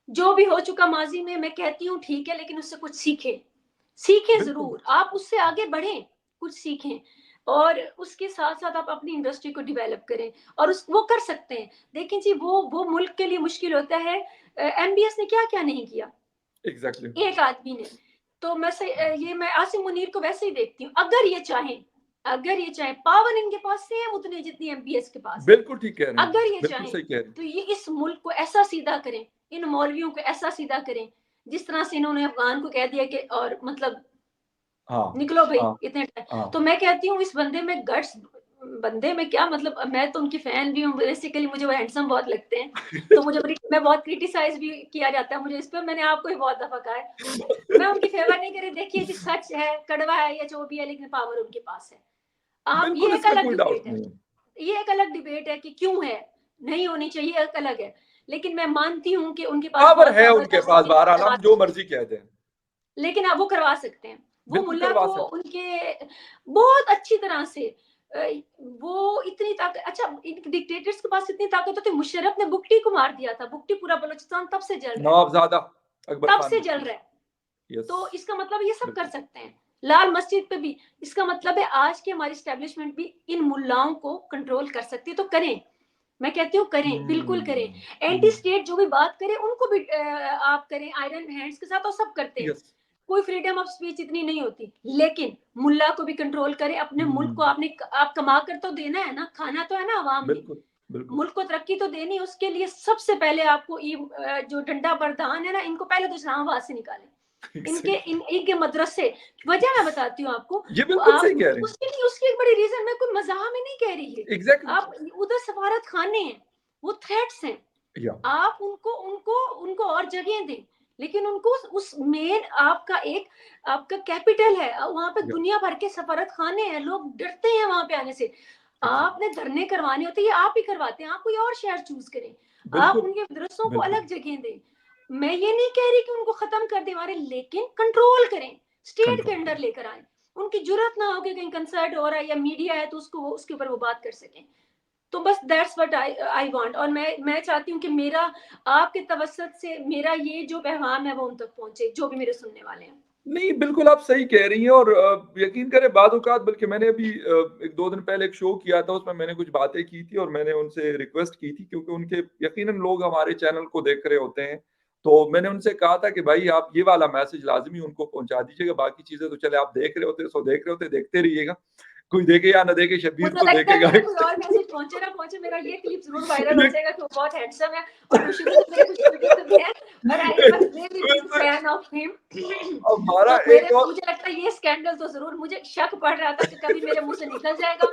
जो भी हो चुका माज़ी में मैं कहती हूँ ठीक है, लेकिन उससे कुछ सीखें। सीखें बिल्कुल, ज़रूर, आप उससे आगे बढ़ें, कुछ सीखें और उसके साथ-साथ आप अपनी इंडस्ट्री को डेवलप करें और उस वो कर सकते हैं। देखें जी वो मुल्क के लिए मुश्किल होता है। एमबीएस ने क्या-क्या नहीं किया, एग्ज़ैक्टली। एक आदमी ने। तो ये मैं आसिम मुनीर को वैसे ही देखती हूँ, अगर ये चाहें, पावर इनके पास सेम उतनी जितनी एमबीएस के पास है। बिल्कुल ठीक कह रहे हैं, अगर ये बिल्कुल चाहें सही कह रहे हैं। तो ये इस मुल्क को ऐसा सीधा करें, इन मौलवियों को ऐसा सीधा करें, जिस तरह से इन्होंने अफ़गान को कह दिया कि और मतलब हाँ, निकलो भई हाँ, इतने टाइम। तो हाँ। मैं कहती हूँ इस बंदे में गट्स, बंदे में क्या मतलब, मैं तो उनकी फैन भी हूँ, बेसिकली मुझे वो हैंडसम बहुत लगते हैं। तो मुझे बड़ी मैं बहुत क्रिटिसाइज़ भी किया जाता है मुझे इस पे, मैंने आपको भी बहुत दफ़ा कहा है। मैं उनकी फ़ेवर नहीं कर रही, देखिए जी सच है, कड़वा है या जो भी है, लेकिन पावर उनके पास है। आप बिल्कुल, ये एक इसमें अलग कोई डिबेट डाउट है। नहीं है। ये एक अलग डिबेट है कि क्यों है, नहीं होनी चाहिए, एक अलग है। लेकिन मैं मानती हूँ कि उनके पास पावर बहुत है पावर है, उनके वो पास, चीज़ें बहरहाल करवा हम जो सकते हैं। मर्ज़ी कह दें। लेकिन अब वो करवा सकते हैं। वो बिल्कुल मुल्ला करवा को सकते उनके बहुत अच्छी तरह से अ, वो इतनी ताकत, अच्छा इन डिक्टेटर्स के पास इतनी ताकत होती है, मुशर्रफ ने बुगटी को मार दिया था, बुगटी पूरा बलूचिस्तान तब से जल रहा है, नवाबज़ादा अकबर तब खान से जल बुकटी। रहा है। यस, तो इसका मतलब ये सब कर बिल्कुल, सकते हैं। लाल मस्जिद पे भी, इसका मतलब है आज की हमारी एस्टेब्लिशमेंट भी इन मुल्लाओं को कंट्रोल कर सकती है, तो करें। मैं कहती हूँ करें, बिल्कुल करें। हुँ, एंटी हुँ, स्टेट जो भी बात करें उनको भी आप करें आयरन हैंड्स के साथ, और सब करते हैं। यस, कोई फ्रीडम ऑफ स्पीच इतनी नहीं होती, लेकिन मुल्ला को भी कंट्रोल करें, अपने मुल्क को हुँ, आप कमा कर तो देना है ना, खाना तो है ना अवाम ने। बिल्कुल, बिल्कुल। मुल्क को तरक्की तो देनी है, उसके लिए सबसे पहले आपको ये जो डंडा बरदान है ना, इनको पहले तो इस्लामाबाद से निकालें। एग्ज़ैक्टली। इनके मदरसे, वजह मैं बताती हूँ आपको। ये वो बिल्कुल आप सही कह रहे हैं। उसके लिए उसकी एक बड़ी रीज़न, मैं कोई मज़ाह में नहीं कह रही है। एग्ज़ैक्टली, आप उधर सफारत खाने हैं, वो थ्रेट्स हैं। या आप उनको उनको उनको और जगह दें, लेकिन उनको उस मेन आपका कैपिटल है, वहाँ पे या दुनिया भर के सफारत खाने हैं, लोग डरते हैं वहाँ पे आने से। जी, आपने धरने करवाने होते हैं, ये आप ही करवाते हैं, आप कोई और शहर चूज़ करें। आप बिल्कुल, उनके मदरसों को बिल्कुल, अलग जगह दें। मैं ये नहीं कह रही कि उनको खत्म कर दें हमारे, लेकिन कंट्रोल करें, स्टेट के कंट्रोल अंडर करें। लेकर आएँ। उनकी जुर्अत ना हो कि कहीं कंसर्ट हो रहा है या मीडिया है तो उसको उसके ऊपर वो बात कर सकें। तो बस दैट्स व्हाट आई वांट, और मैं चाहती हूँ कि मेरा आपके तवज्जुह से मेरा ये जो पैगाम है वो उन तक पहुँचे, जो भी मेरे सुनने वाले हैं। नहीं, बिल्कुल आप सही कह रही हैं और यकीन करें बाद-औक़ात बल्कि मैंने अभी 1-2 दिन पहले एक शो किया था, उसमें मैंने कुछ बातें की थी और मैंने उनसे रिक्वेस्ट की थी क्योंकि उनके यकीनन लोग हमारे चैनल को देख रहे होते हैं। तो मैंने उनसे कहा था कि भाई आप ये वाला मैसेज लाज़मी उनको पहुँचा दीजिएगा, बाकी चीज़ें तो चले आप देख रहे होते, सो देख रहे होते, देखते रहिएगा। कोई देखे या ना देखे, शब्बीर मुझे तो लगता है देखेगा मेरा ही। कोई और मैसेज पहुँचे ना पहुँचे, मेरा ये क्लिप ज़रूर वायरल हो ये जाएगा कि वो बहुत हैंडसम है और वो शुरू से मेरे कुछ वीडियोज़ में है और I am a really big वैसे फैन ऑफ हिम। हमारा तो मेरे एक और मुझे लगता है ये स्कैंडल तो ज़रूर, मुझे शक पड़ रहा था कि कभी मेरे मुँह से निकल जाएगा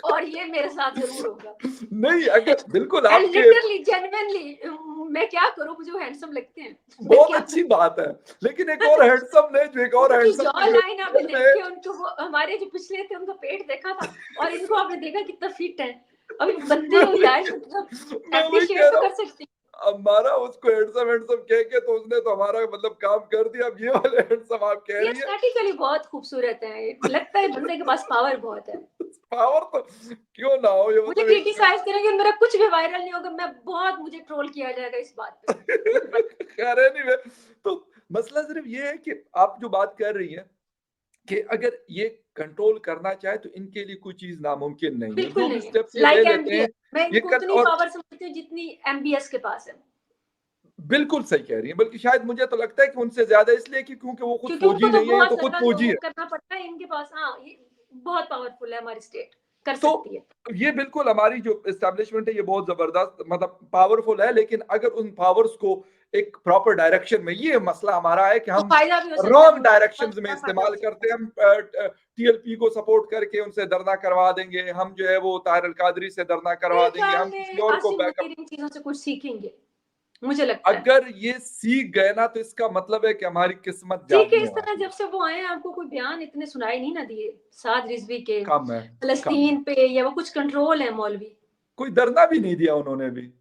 और ये मेरे साथ ज़रूर होगा। नहीं, अगर बिल्कुल एंड आपके लिटरली जेन्युइनली मैं क्या करूँ, मुझे वो हैंडसम लगते हैं। मैं बहुत क्या अच्छी करूँ? बात है। लेकिन एक और हैंडसम ने जो एक और उनकी हैंडसम जॉ ने जो लाइन आपने उन्होंने देखी, उनको वो हमारे जो पिछले थे उनका पेट देखा था और इनको आपने देखा कितना फिट है। अभी बंदे मैं हो वही यार, मतलब मैं वही कह एप्रिशिएट तो रहा कर हूँ, सकती हमारा उसको हैंडसम हैंडसम कह के तो उसने तो हमारा मतलब काम कर दिया। अब ये वाले हैंडसम आप कह हूँ। ये रही हैं। एस्थेटिकली बहुत खूबसूरत है। लगता है बंदे के पास पावर बहुत है। पावर तो क्यों ना हो, ये मुझे मतलब एक क्रिटिसाइज़ करेंगे, मेरा कुछ भी वायरल नहीं होगा, मैं बहुत मुझे ट्रोल किया जाएगा इस बात पे। मुझे पता खैर एनीवे तो मसला सिर्फ ये है कि आप जो बात कर रही हैं कि अगर ये कंट्रोल करना चाहे तो इनके लिए कोई चीज़ नामुमकिन नहीं है। बिल्कुल जो भी नहीं है। स्टेप्स ये ले लाइक लेते एमबीएस, हैं, मैं ये इनको कर उतनी और पावर समझती हूँ जितनी एमबीएस के पास है। बिल्कुल सही कह रही हैं। बल्कि शायद मुझे तो लगता है कि उनसे ज़्यादा इसलिए कि क्योंकि वो खुद क्योंकि उनको फौजी तो नहीं है, ये बहुत तो खुद ज़्यादा फौजी वो है। करना पड़ता है, इनके पास हाँ, ये बहुत पावरफुल है हमारी स्टेट, कर तो सकती है। ये बिल्कुल हमारी जो एस्टेब्लिशमेंट है ये बहुत ज़बरदस्त मतलब पावरफुल है, लेकिन अगर उन पावर्स को एक प्रॉपर डायरेक्शन में ये मसला हमारा है कि तो हम फ़ायदा भी हो सकता है रॉन्ग उनको, बहुत डायरेक्शंस में बड़ा फ़ायदा इस्तेमाल हो सकता करते है। हैं। हम टीएलपी को सपोर्ट करके उनसे धरना करवा देंगे, हम जो है वो ताहिर अल कादरी से धरना करवा मेरे देंगे, ख़्याल हम किसी में और को आसिम बैकअप मुनीर इन चीज़ों से कुछ सीखेंगे, मुझे लगता है। अगर ये सीख गए ना तो इसका मतलब है कि हमारी किस्मत ठीक है, जागने इस तरह वाली जब है। से वो आए हैं आपको कोई बयान इतने सुनाई नहीं ना दिए, साद रिज़वी के, कम है, कम है। फ़लस्तीन पे, या वो कुछ कंट्रोल है मौलवी, कोई धरना भी नहीं दिया उन्होंने भी।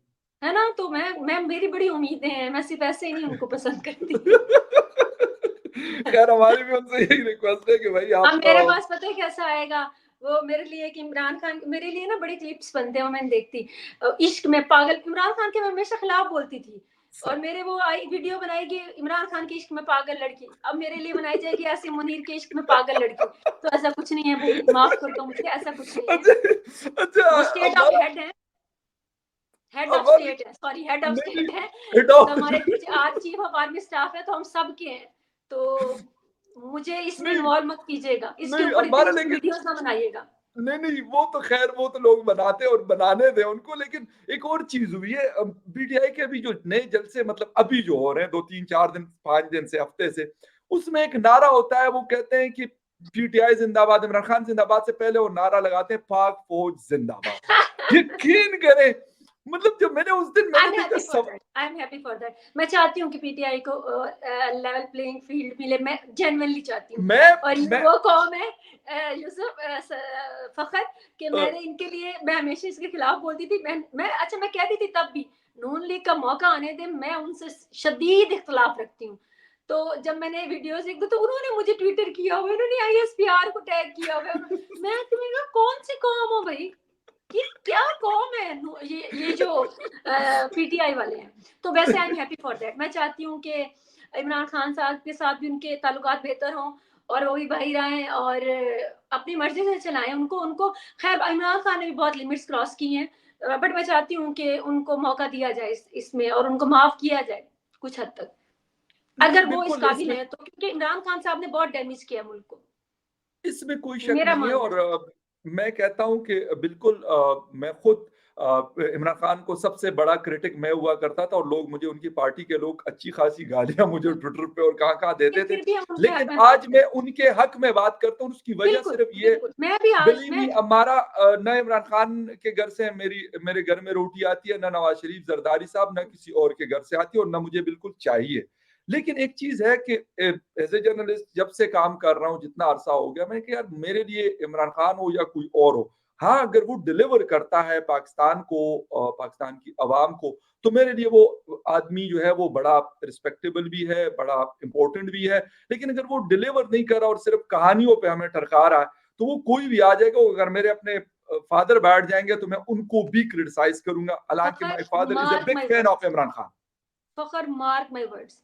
है ना? तो मैं मेरी बड़ी उम्मीदें हैं, मैं सिर्फ़ ऐसे ही नहीं उनको पसंद करती। खैर हमारी भी उनसे यही रिक्वेस्ट है कि भाई अब आप मेरे पास पता है कैसा आएगा, वो मेरे लिए कि इमरान खान मेरे लिए ना बड़े क्लिप्स बनते हैं, वो मैंने देखती। इश्क में पागल, इमरान खान के मैं हमेशा खिलाफ बोलती थी और मेरे वो आई वीडियो बनाएगी इमरान खान के इश्क में पागल लड़की, अब मेरे लिए बनाई जाएगी आसिम मुनीर के इश्क में पागल लड़की। तो ऐसा कुछ नहीं है भई, माफ़ कर दो मुझे, ऐसा कुछ नहीं है। अच्छा अच्छा वो स्टेट ऑफ हमारा हेड है, हेड ऑफ हमारी स्टेट है, सॉरी हेड ऑफ नहीं, स्टेट है। नहीं तो हमारे इडो चीफ ऑफ आर्मी स्टाफ है, तो हम सब के हैं। तो मुझे इसमें नहीं, इन्वॉल्व मत कीजिएगा, इसके नहीं ऊपर इतनी हमारा मुझसे लेकिन वीडियोज़ ना बनाइएगा। नहीं, नहीं, वो तो ख़ैर वो तो लोग बनाते हैं और बनाने दें उनको, लेकिन एक और चीज़ हुई है पीटीआई के अभी जो नए जलसे मतलब अभी जो हो रहे हैं 2, 3, 4 दिन, 5 दिन से, हफ़्ते से, उसमें एक नारा होता है, वो कहते हैं कि पीटीआई ज़िंदाबाद, इमरान खान ज़िंदाबाद से पहले वो नारा लगाते हैं पाक फ़ौज ज़िंदाबाद। यकीन करें, मतलब जब मैंने उस दिन आई मैंने एम देखा हैप्पी फॉर सब that, I am happy for that. मैं चाहती हूँ कि पीटीआई को लेवल प्लेइंग फील्ड मिले, मैं जेन्युइनली चाहती हूँ। मैं और ये मैं वो कौम है यूसुफ फ़खर, कि अ, मैंने इनके लिए, मैं हमेशा इसके खिलाफ बोलती थी। मैं अच्छा मैं कहती थी तब भी, नून लीग का मौका आने दें, मैं उनसे शदीद इख्तिलाफ रखती हूँ। तो जब मैंने वीडियोज़ देख दी तो उन्होंने मुझे ट्विटर किया हुआ है, उन्होंने आईएसपीआर को टैग किया हुआ है। मैं तुम्हें कहा कौन-सी कौम हो भई? ये क्या कौम है? ये जो पीटीआई वाले हैं। तो वैसे I am happy for that. मैं चाहती हूँ कि इमरान खान साहब के साथ भी उनके ताल्लुकात बेहतर हों और वो भी बाहर आएँ और अपनी मर्ज़ी से चलाएँ। उनको उनको ख़ैर इमरान खान ने भी बहुत लिमिट्स क्रॉस की हैं, बट मैं चाहती हूँ कि उनको मौका दिया जाए इसमें और उनको माफ़ किया जाए कुछ हद तक। नहीं अगर वो इस बिल्कुल काबिल इसमें हैं तो, क्योंकि इमरान खान साहब ने बहुत डैमेज किया मुल्क को। इसमें कोई शक मेरा नहीं है मानना और है। मैं कहता हूँ कि बिल्कुल मैं खुद इमरान खान को सबसे बड़ा क्रिटिक मैं हुआ करता था और लोग मुझे उनकी पार्टी के लोग अच्छी खासी गालियाँ मुझे ट्विटर पे और कहाँ-कहाँ लेकिन देते थे। फिर भी हम उनके हक लेकिन में बात आज मैं करें। उनके हक में बात करता हूँ, उसकी वजह बिल्कुल, सिर्फ ये बिल्कुल। मैं भी आज बिलीव मी मैं हमारा ना इमरान खान के घर से मेरे घर में रोटी आती है, ना नवाज़ शरीफ ज़रदारी साहब, ना किसी और के घर से आती है और ना मुझे बिल्कुल चाहिए। लेकिन एक चीज़ है कि एज़ ए जर्नलिस्ट जब से काम कर रहा हूँ, जितना अरसा हो गया, मैंने कहा यार मेरे लिए इमरान खान हो या कोई और हो, हाँ, अगर वो डिलीवर करता है पाकिस्तान को, पाकिस्तान की अवाम को, तो मेरे लिए वो आदमी जो है वो बड़ा रिस्पेक्टेबल भी है, बड़ा इम्पोर्टेंट भी है। लेकिन अगर वो डिलीवर नहीं कर रहा और सिर्फ़ कहानियों पे हमें टरका रहा है, तो वो कोई भी आ जाएगा, वो अगर मेरे अपने फादर बैठ जाएँगे तो मैं उनको भी क्रिटिसाइज़ करूँगा। हालाँकि my Fakhar father is a mark big my fan of words, Imran Khan. Fakhar mark my words,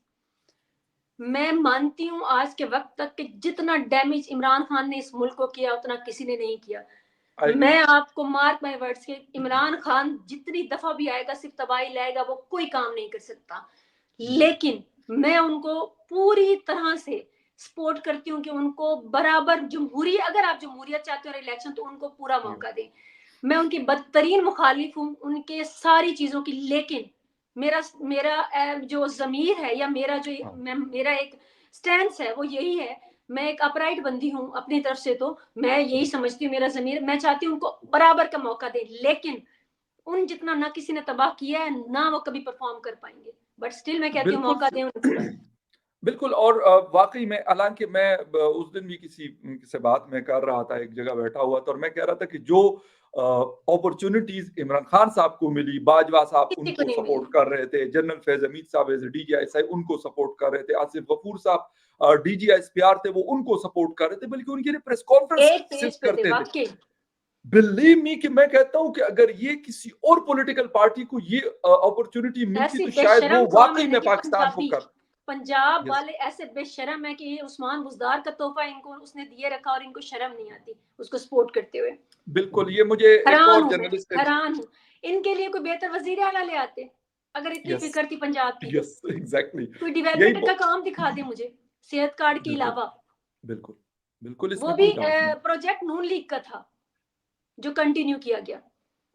मैं मानती हूँ आज के वक्त तक कि जितना डैमेज इमरान खान ने इस मुल्क को किया उतना किसी ने नहीं किया। I agree. मैं आपको मार्क माय वर्ड्स के, इमरान खान जितनी दफा भी आएगा सिर्फ तबाही लाएगा, वो कोई काम नहीं कर सकता। लेकिन मैं उनको पूरी तरह से सपोर्ट करती हूँ कि उनको बराबर जमहूरी, अगर आप जमहूरियत चाहते हो इलेक्शन, तो उनको पूरा मौका दें। मैं उनकी बदतरीन मुखालिफ हूँ उनके सारी चीजों की, लेकिन मेरा मेरा जो जमीर है, या मेरा जो हाँ, मेरा एक स्टैंड है, वो यही है। मैं एक अपराइट बंदी हूँ अपनी तरफ से, तो मैं यही समझती हूँ, मेरा जमीर, मैं चाहती हूँ उनको बराबर का मौका दे। लेकिन उन जितना ना किसी ने तबाह किया है, ना वो कभी परफॉर्म कर पाएंगे। बट स्टिल मैं कहती हूँ बिल्कुल मौका स दें उन्हें पूरा। बिल्कुल। और वाक़ई में, हालाँकि मैं उस दिन भी किसी से बात मैं कर रहा था, एक जगह बैठा हुआ था, और मैं कह रहा था कि जो अपॉर्च्युनिटीज़ इमरान खान साहब को मिली, बाजवा साहब किसी को उनको नहीं मिली। सपोर्ट कर रहे थे, जनरल फैज़ हमीद साहब एज़ डीजीआईएसआई उनको सपोर्ट कर रहे थे, आसिफ गफूर साहब डीजीआईएसपीआर थे, वो उनको सपोर्ट कर रहे थे, बल्कि उनके लिए प्रेस कॉन्फ्रेंस एक सिर्फ पेज पे थे करते थे। वाकई। बिलीव मी कि मैं कहता हूँ कि अगर ये किसी और पॉलिटिकल पार्टी को ये अपॉर्च्युनिटी मिलती, ऐसी तो शायद वो बेशरम कौम है वाक़ई ना में कि पाकिस्तान को कर। पंजाब यस। वाले ऐसे बेशरम है कि ये उस्मान बुजदार का तोहफा इनको उसने दिए रखा, और इनको शर्म नहीं आती उसको सपोर्ट करते हुए। बिल्कुल, ये मुझे एक हैरान और हूँ मैं, जर्नलिस्ट ने। हैरान हूँ। इनके लिए कोई बेहतर वजीर आला ले आते, अगर इतनी यस, फिक्र थी पंजाब की। Yes, exactly. कोई यही डेवलपमेंट बो का काम दिखा दे मुझे, सेहत कार्ड के बिल्कुल, अलावा। बिल्कुल, बिल्कुल, वो इसमें भी कोई डाउट नहीं। प्रोजेक्ट नून लीग का था जो कंटिन्यू किया गया।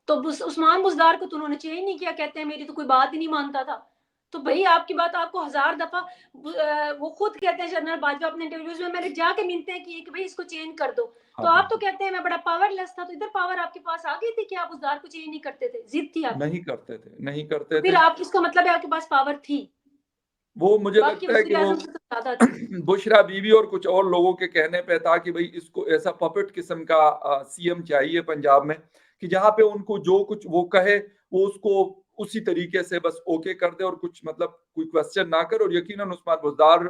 तो उस्मान बुजदार को तो उन्होंने चेंज नहीं किया, कहते हैं मेरी तो कोई बात ही नहीं मानता था। तो भाई आपकी बात आपको हजार दफा, वो खुद कहते हैं जनरल बाजवा अपने इंटरव्यूज में, मैंने जाके मिलते हैं कि भाई इसको चेंज कर दो। हाँ, तो हाँ, आप तो हाँ। कहते हैं मैं बड़ा पावरलेस था, तो इधर पावर आपके पास आ गई थी कि आप बुजदार को चेंज नहीं करते थे, जिद थी आपकी। नहीं करते थे, नहीं तो करते फिर थे। आप, इसका मतलब है आपके पास पावर थी, वो मुझे वो आपके लगता है कि वजीर वो आजम से तो ज्यादा थी। बुशरा बीवी और कुछ और लोगों के कहने पे था कि भई इसको ऐसा पपेट किस्म का सीएम चाहिए पंजाब में, कि जहाँ पे उनको जो कुछ वो कहे, वो उसको उसी तरीके से बस ओके कर दे, और कुछ मतलब कोई क्वेश्चन ना करे। और यकीनन उस्मान बुज़दार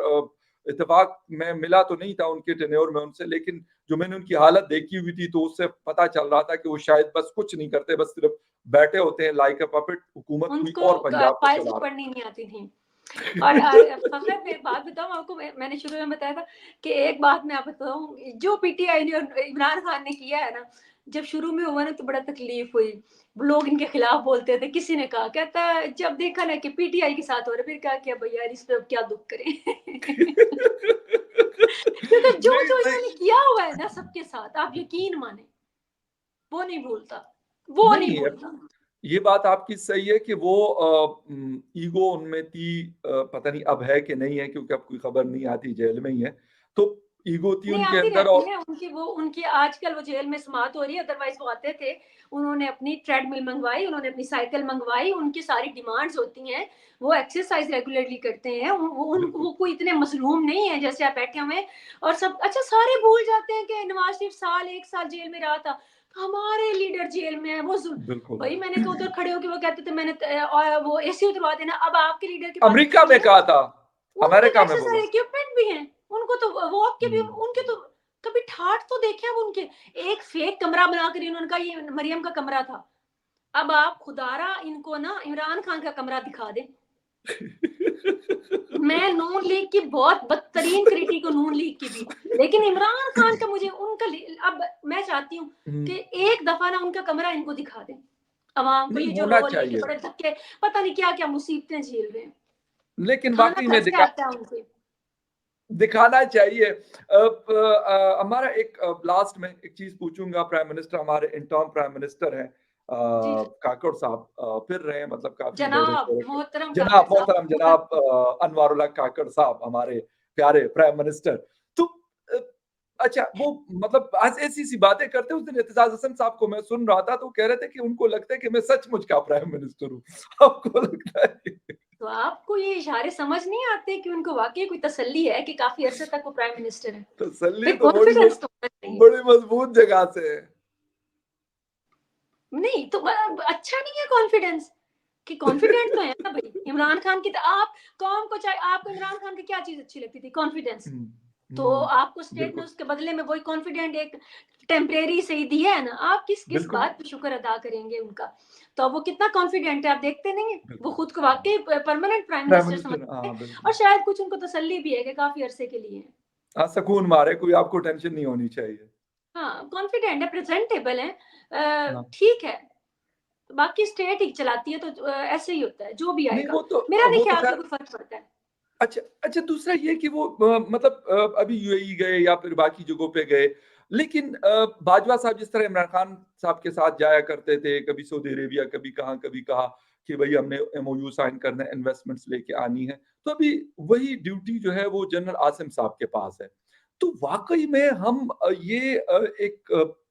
इत्तेफ़ाक में मिला तो नहीं था उनके टेन्योर में उनसे, लेकिन जो मैंने उनकी हालत देखी हुई थी, तो उससे पता चल रहा था कि वो शायद बस कुछ नहीं करते, बस सिर्फ़ बैठे होते हैं लाइक अ पपेट, हुकूमत कोई उनको और पंजाब को फाइल्स चला भी रहा पढ़नी नहीं आती थी। और फखर, मैं एक बात बताऊँ आपको, मैंने शुरू में बताया था कि एक बात मैं आपको बताऊँ, जो पीटीआई ने और इमरान खान ने किया है ना, जब शुरू में हुआ ना तो बड़ा तकलीफ हुई। लोग इनके खिलाफ बोलते थे, किसी ने कहा, कहता है जब देखा ना कि पीटीआई के साथ हो रहा है, फिर क्या किया भैया यार, इस पे अब क्या दुख करें। क्योंकि जो नहीं, जो नहीं, इन्होंने किया हुआ है ना सबके साथ, आप यकीन माने, वो नहीं भूलता, वो नहीं नहीं, भूलता। ये बात आपकी सही है कि वो ईगो उनमें थी, पता नहीं अब है कि नहीं है, क्योंकि अब कोई खबर नहीं आती, जेल में ही है। तो ईगो थी नहीं, उनके आती अंदर। रहती और है उनकी, वो उनकी आजकल वो जेल में समात हो रही है, अदरवाइज वो आते थे। उन्होंने अपनी ट्रेडमिल मंगवाई, उन्होंने अपनी साइकिल मंगवाई, उनकी सारी डिमांड्स होती हैं। वो एक्सरसाइज रेगुलरली करते हैं, बिल्कुल, वो कोई इतने मसलूम नहीं है जैसे आप बैठे हुए हैं। और सब अच्छा, सारे भूल जाते हैं कि नवाज शरीफ एक साल जेल में रहा था, हमारे लीडर जेल में है, वो बिल्कुल। भाई मैंने तो उधर खड़े होकर वो कहते थे मैंने वो एसी उतरवा देना, अब आपके लीडर के पास अमेरिका एसी में है, कहा था, उनके तो अमेरिका में बोला। एक्सरसाइज इक्विपमेंट भी हैं, उनको तो वॉक के भी, हुँ, उनके तो कभी ठाठ तो देखे अब उनके। एक फेक कमरा बनाकर इन्होंने कहा ये मरियम का कमरा था। अब आप खुदारा इनको ना इमरान खान का कमरा दिखा दे। मैं नून लीग की बहुत बदतरीन क्रिटिक हूँ, नून लीग की भी, लेकिन इमरान खान का मुझे उनका अब मैं चाहती हूँ हुँ, कि एक दफा ना उनका कमरा इनको दिखा दे अवाम को, नहीं ये जो होना रो रही है कि चाहिए, बड़े धक्के, पता नहीं क्या क्या मुसीबतें झेल रहे हैं। लेकिन खाना वाक़ई में खर्च के आता है उनसे। दिखाना चाहिए। हमारा एक लास्ट में एक चीज़ पूछूँगा, प्राइम मिनिस्टर हमारे इंटर्म प्राइम मिनिस्टर हैं जी, काकड़ साहब, फिर रहे हैं मतलब काफ़ी जनाब दौरे-शोरे पे। मोहतरम काकड़ जनाब साहब, मोहतरम जनाब अनवारुल्लाह काकड़ साहब, हमारे प्यारे प्राइम मिनिस्टर। तो अ, अच्छा, वो मतलब आज ऐसी-ऐसी बातें करते हैं। उस दिन एतजाज़ हसन साहब को मैं सुन रहा था, तो वो कह रहे थे कि उनको लगता है कि मैं सचमुच का प्राइम मिनिस्टर हूँ। आपको लगता है? तो आपको ये इशारे समझ नहीं आते कि उनको वाक़ई कोई तसल्ली है कि काफ़ी अरसे तक वो प्राइम मिनिस्टर हैं? तसल्ली फिर तो कॉन्फिडेंस तो होना चाहिए। बड़ी मज़बूत जगह से है। नहीं तो अच्छा नहीं है कॉन्फिडेंस, कि कॉन्फिडेंट तो है ना भाई। इमरान खान की आप कौम को चाहे, आपको इमरान खान की क्या चीज अच्छी लगती थी? कॉन्फिडेंस। हुँ, तो हुँ, आपको स्टेट ने बिल्कुल, उसके बदले में वही कॉन्फिडेंट एक टेम्परेरी से ही दिया है ना, आप किस किस बिल्कुल, बात पे शुक्र अदा करेंगे उनका? तो अब वो कितना कॉन्फिडेंट है आप देखते नहीं है, वो बिल्कुल। खुद को वाकई permanent prime prime minister minister समझते हैं। हाँ, और बिल्कुल। शायद कुछ उनको तसल्ली भी है कि काफी अरसे के लिए है। हाँ, सुकून मारे कोई आपको टेंशन नहीं होनी चाहिए। हाँ, कॉन्फिडेंट है, प्रेजेंटेबल है, हाँ, ठीक है। बाकी स्टेट ही चलाती है तो ऐसे ही होता है, जो भी नहीं आएगा। मेरा नहीं वो तो ख्याल कि ख़ैर कोई फ़र्क पड़ता है। अच्छा अच्छा दूसरा ये कि वो मतलब अभी यूएई गए या फिर बाकी जगहों पे गए, लेकिन बाजवा साहब जिस तरह इमरान खान साहब के साथ जाया करते थे, कभी सऊदी अरेबिया, कभी कहाँ कि भई हमने एमओयू साइन करना है, इन्वेस्टमेंट्स लेके आनी है। तो अभी वही ड्यूटी जो है वो जनरल आसिम साहब के पास है। तो वाक़ई में हम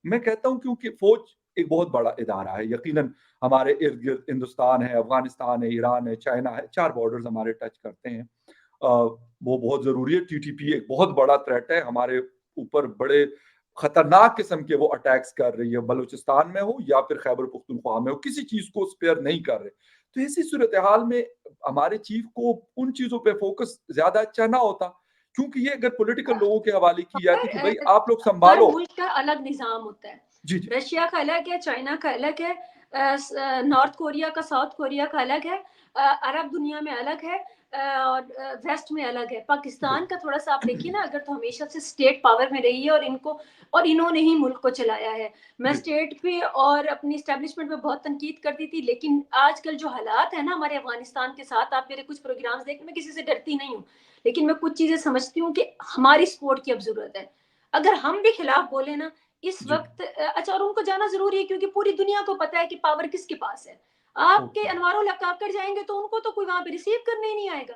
मैं कहता हूँ क्योंकि फ़ौज एक बहुत बड़ा इदारा है, यकीनन हमारे इर्द-गिर्द हिंदुस्तान है, अफ़गानिस्तान है, ईरान है, चाइना है, 4 बॉर्डर्स हमारे टच करते हैं। वो बहुत ज़रूरी है। टीटीपी एक बहुत बड़ा थ्रेट है, हमारे ऊपर बड़े खतरनाक किस्म के वो अटैक्स कर रही है, बलूचिस्तान में हो या फिर खैबर पख्तूनख्वा में हो, किसी चीज़ को स्पेयर नहीं कर रहे। तो ऐसी सूरत-ए-हाल में हमारे चीफ को उन चीज़ों पे फ़ोकस ज़्यादा अच्छा ना होता, क्योंकि ये अगर पॉलिटिकल लोगों के हवाले की पर जाती कि भई आप लोग हर सँभालो। मुल्क का अलग निज़ाम होता है। जी, जी। रशिया का अलग है, चाइना का अलग है, नॉर्थ कोरिया का, साउथ कोरिया का अलग है, अरब दुनिया में अलग है, और वेस्ट में अलग है। पाकिस्तान का थोड़ा-सा आप देखिए ना, अगर तो हमेशा से स्टेट पावर में रही है और इनको और इन्होंने ही मुल्क को चलाया है। मैं जी, स्टेट पे और अपनी एस्टेब्लिशमेंट पे बहुत तनकीद करती थी, लेकिन आजकल जो हालात है ना हमारे अफ़गानिस्तान के साथ, आप मेरे कुछ प्रोग्राम्स देखें, मैं किसी से डरती नहीं हूँ। लेकिन मैं कुछ चीज़ें समझती हूँ कि हमारी सपोर्ट की अब ज़रूरत है। अगर हम भी खिलाफ बोले ना इस जी। वक़्त, अच्छा, और उनको जाना ज़रूरी है क्योंकि पूरी दुनिया को पता है कि पावर किसके पास है। आपके ओके। अनवारो लकाकड़ जाएँगे तो उनको तो कोई वहाँ पे रिसीव करने ही नहीं आएगा।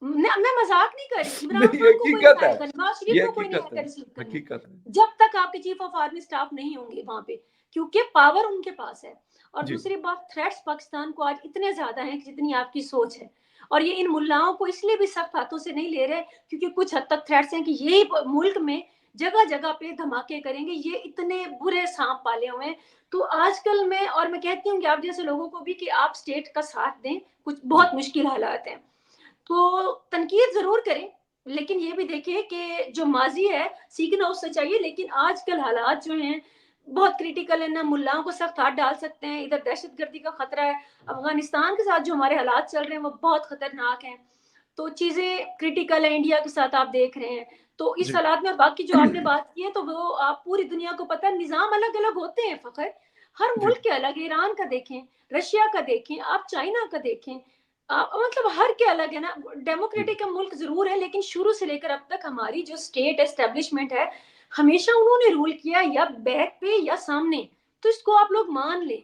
मैं मज़ाक नहीं कर रही, इमरान नहीं, खान को कोई नहीं हकीकत है। आएगा, नवाज़ शरीफ ये को कोई नहीं हकीकत है, आएगा रिसीव करने, हकीकत है। जब तक आपके चीफ ऑफ आर्मी स्टाफ नहीं होंगे वहाँ पे, क्योंकि पावर उनके पास है। और जी, दूसरी बात, थ्रेट्स पाकिस्तान को आज इतने ज़्यादा हैं जितनी आपकी सोच है। और ये इन मुल्लाओं को इसलिए भी सख्त हाथों से नहीं ले रहे, क्योंकि कुछ हद तक थ्रेट्स हैं कि यही मुल्क में जगह-जगह पे धमाके करेंगे, ये इतने बुरे साँप पाले हुए हैं। तो आजकल मैं कहती हूँ कि आप जैसे लोगों को भी कि आप स्टेट का साथ दें, कुछ जी। बहुत मुश्किल हालात हैं। तो तनकीद ज़रूर करें, लेकिन ये भी देखें कि जो माज़ी है, सीखना उससे चाहिए, लेकिन आजकल हालात जो हैं, बहुत क्रिटिकल है, ना मुल्लाओं को सख्त हाथ डाल सकते हैं, इधर दहशतगर्दी का खतरा है, अफ़गानिस्तान के साथ जो हमारे हालात चल रहे हैं, वो बहुत खतरनाक हैं। तो चीज़ें क्रिटिकल है, इंडिया के साथ आप देख रहे हैं। तो इस जी। हालात में बाकी जो आपने बात की है, तो वो आप पूरी दुनिया को पता है, निज़ाम अलग-अलग होते हैं फ़खर, हर जी। मुल्क के अलग है, ईरान का देखें, रशिया का देखें, आप चाइना का देखें। मतलब हर के अलग है ना, जी। डेमोक्रेटिक मुल्क ज़रूर है, लेकिन शुरू से लेकर अब तक हमारी जो स्टेट एस्टेब्लिशमेंट है, हमेशा उन्होंने रूल किया, या बैक पे या सामने, तो इसको आप लोग मान लें।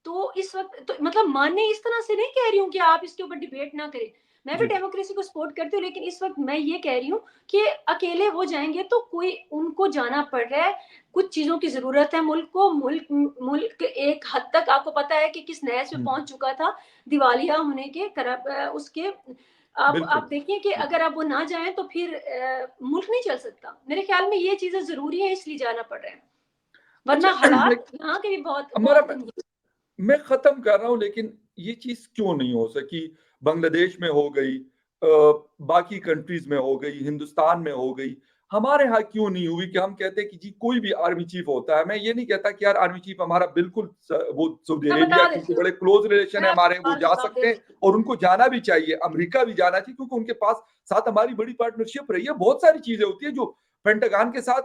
तो इस वक़्त तो मतलब मानने इस तरह से नहीं कह रही हूँ कि आप इसके ऊपर डिबेट ना करें। मैं भी जी। डेमोक्रेसी को सपोर्ट करती हूँ, लेकिन इस वक़्त मैं ये कह रही हूँ कि अकेले वो जाएँगे तो कोई उनको जाना पड़ रहा है, कुछ चीज़ों की ज़रूरत है मुल्क को। मुल्क एक हद तक आपको पता है कि किस नहज पे हुँ, पहुँच चुका था, दिवालिया होने के उसके। अब बिल्कुल। आप देखिए कि बिल्कुल। अगर अब वो ना जाएँ तो फिर मुल्क नहीं चल सकता। मेरे ख़्याल में ये चीज़ें ज़रूरी हैं, इसलिए जाना पड़ रहा है। अच्छा वरना लेक हालात यहाँ के भी बहुत हमारा बहुत गंभीर। मैं ख़त्म कर रहा हूँ लेकिन ये चीज़ क्यों नहीं हो सकी? बांग्लादेश में हो गई बाकी कंट्रीज़ में हो गई, हिंदुस्तान में हो गई। हमारे यहाँ क्यों नहीं हुई कि हम कहते हैं कि जी कोई भी आर्मी चीफ़ होता है, मैं ये नहीं कहता कि यार आर्मी चीफ़ हमारा बिल्कुल वो सऊदी मैं अरेबिया बता क्योंकि देती हूँ, बड़े क्लोज़ रिलेशन मैं है आपके हमारे, वो सवाल का जा जवाब दे सकते हैं देती हूँ। और उनको जाना भी चाहिए। अमेरिका भी जाना चाहिए क्योंकि उनके पास साथ हमारी बड़ी पार्टनरशिप रही है। बहुत सारी चीज़ें होती हैं जो पेंटागन के साथ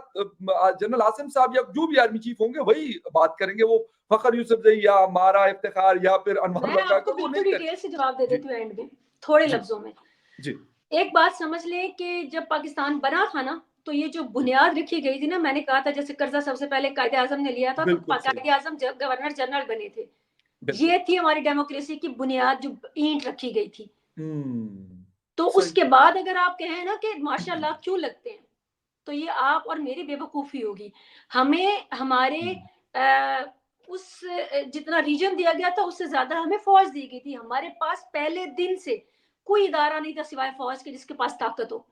जनरल आसिम साहब या जो भी आर्मी चीफ़ होंगे वही बात करेंगे। वो फ़खर यूसुफ़ज़ई या मारा इफ्तिख़ार या फिर अनवर मैं आपको लकाकर वो बिल्कुल नहीं कर डिटेल से जवाब दे जी, देती हूँ एंड में, थोड़े जी, लफ्ज़ों में। जी, एक बात समझ लें कि जब पाकिस्तान बना था ना, तो ये जो जी। बुनियाद रखी गई थी ना, मैंने कहा था जैसे कर्ज़ा सबसे पहले कायदे-आज़म ने लिया था, तो बिल्कुल सही। कायदे-आज़म जब गवर्नर जनरल बने थे। बिल्कुल। ये थी हमारी डेमोक्रेसी की बुनियाद, जो ईंट रखी गई थी। हुँ, तो सही। उसके बाद अगर आप कहें ना कि माशाल्लाह क्यों लगते हैं, तो ये आप और मेरी बेवकूफ़ी होगी। हमें हमारे हुँ, जितना रीजन दिया गया था उससे ज़्यादा हमें फ़ौज दी गई थी। हमारे पास पहले दिन से कोई इदारा नहीं था सिवाय फ़ौज के जिसके पास ताकत हो।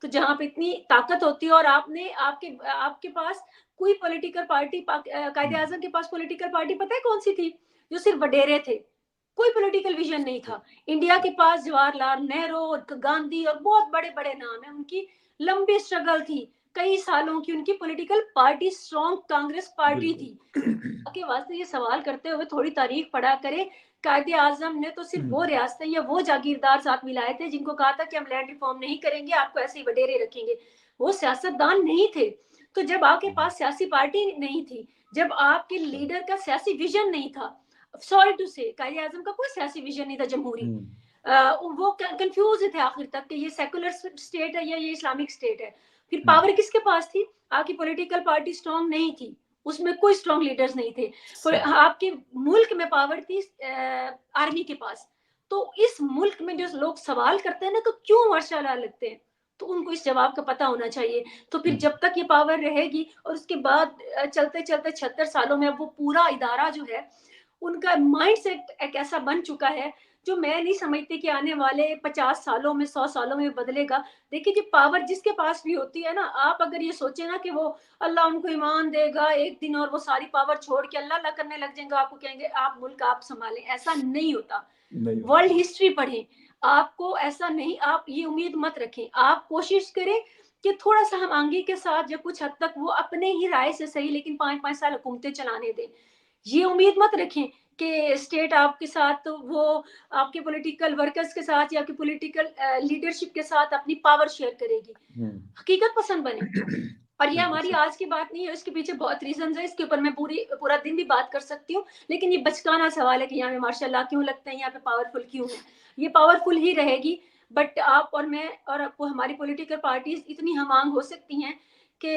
तो जहाँ पे इतनी ताकत होती है और आपने आपके आपके पास कोई पॉलिटिकल पार्टी कायदे आजम के पास पॉलिटिकल पार्टी पता है कौन सी थी? जो सिर्फ वडेरे थे, कोई पॉलिटिकल विजन नहीं था। इंडिया के पास जवाहरलाल नेहरू और गांधी और बहुत बड़े बड़े नाम है, उनकी लंबी स्ट्रगल थी, कई सालों की उनकी political party strong Congress party थी। के वास्ते ये सवाल करते हुए थोड़ी तारीख पढ़ा करे, कायदे आजम ने तो सिर्फ वो रियासतें या वो जागीरदार साथ मिलाए थे जिनको कहा था कि हम लैंड रिफॉर्म नहीं करेंगे, आपको ऐसे ही वडेरे रखेंगे। वो सियासतदान नहीं थे। तो जब आपके पास सियासी पार्टी नहीं थी, जब आपके लीडर का सियासी विजन नहीं था, सॉरी टू से कायदे आजम का कोई सियासी विजन नहीं था जमहूरी, वो कंफ्यूज थे आखिर तक कि ये सेकुलर स्टेट है या ये इस्लामिक स्टेट है। फिर पावर किसके पास थी? आपकी पॉलिटिकल पार्टी स्ट्रांग नहीं थी, उसमें कोई स्ट्रांग लीडर्स नहीं थे। आपके मुल्क में पावर थी आर्मी के पास। तो इस मुल्क में जो लोग सवाल करते हैं ना, तो क्यों मार्शल लॉ लगते हैं, तो उनको इस जवाब का पता होना चाहिए। तो फिर जब तक ये पावर रहेगी और उसके बाद चलते चलते 76 सालों में वो पूरा इदारा जो है, उनका माइंड सेट एक ऐसा बन चुका है जो मैं नहीं समझती कि आने वाले 50 सालों में 100 सालों में बदलेगा। देखिए जी, पावर जिसके पास भी होती है ना, आप अगर ये सोचे ना कि वो अल्लाह उनको ईमान देगा एक दिन और वो सारी पावर छोड़ के अल्लाह अल्लाह करने लग जाएंगे, आपको कहेंगे आप मुल्क आप संभालें, ऐसा नहीं होता। वर्ल्ड हिस्ट्री पढ़ें, आपको ऐसा नहीं, आप ये उम्मीद मत रखें। आप कोशिश करें कि थोड़ा सा हम आगे के साथ या कुछ हद तक वो अपने ही राय से सही, लेकिन 5-5 साल हुकूमतें चलाने दें। ये उम्मीद मत रखें कि स्टेट आपके साथ, तो वो आपके पॉलिटिकल वर्कर्स के साथ या आपके पॉलिटिकल लीडरशिप के साथ अपनी पावर शेयर करेगी। हकीकत पसंद बने। और ये हमारी आज की बात नहीं है, इसके पीछे बहुत रीजंस है, इसके ऊपर मैं पूरा दिन भी बात कर सकती हूँ। लेकिन ये बचकाना सवाल है कि यहाँ पे मार्शल लॉ क्यों लगते हैं, यहाँ पे पावरफुल क्यों है। ये पावरफुल ही रहेगी, बट आप और मैं और आपको हमारी पॉलिटिकल पार्टीज इतनी हमांग हो सकती हैं कि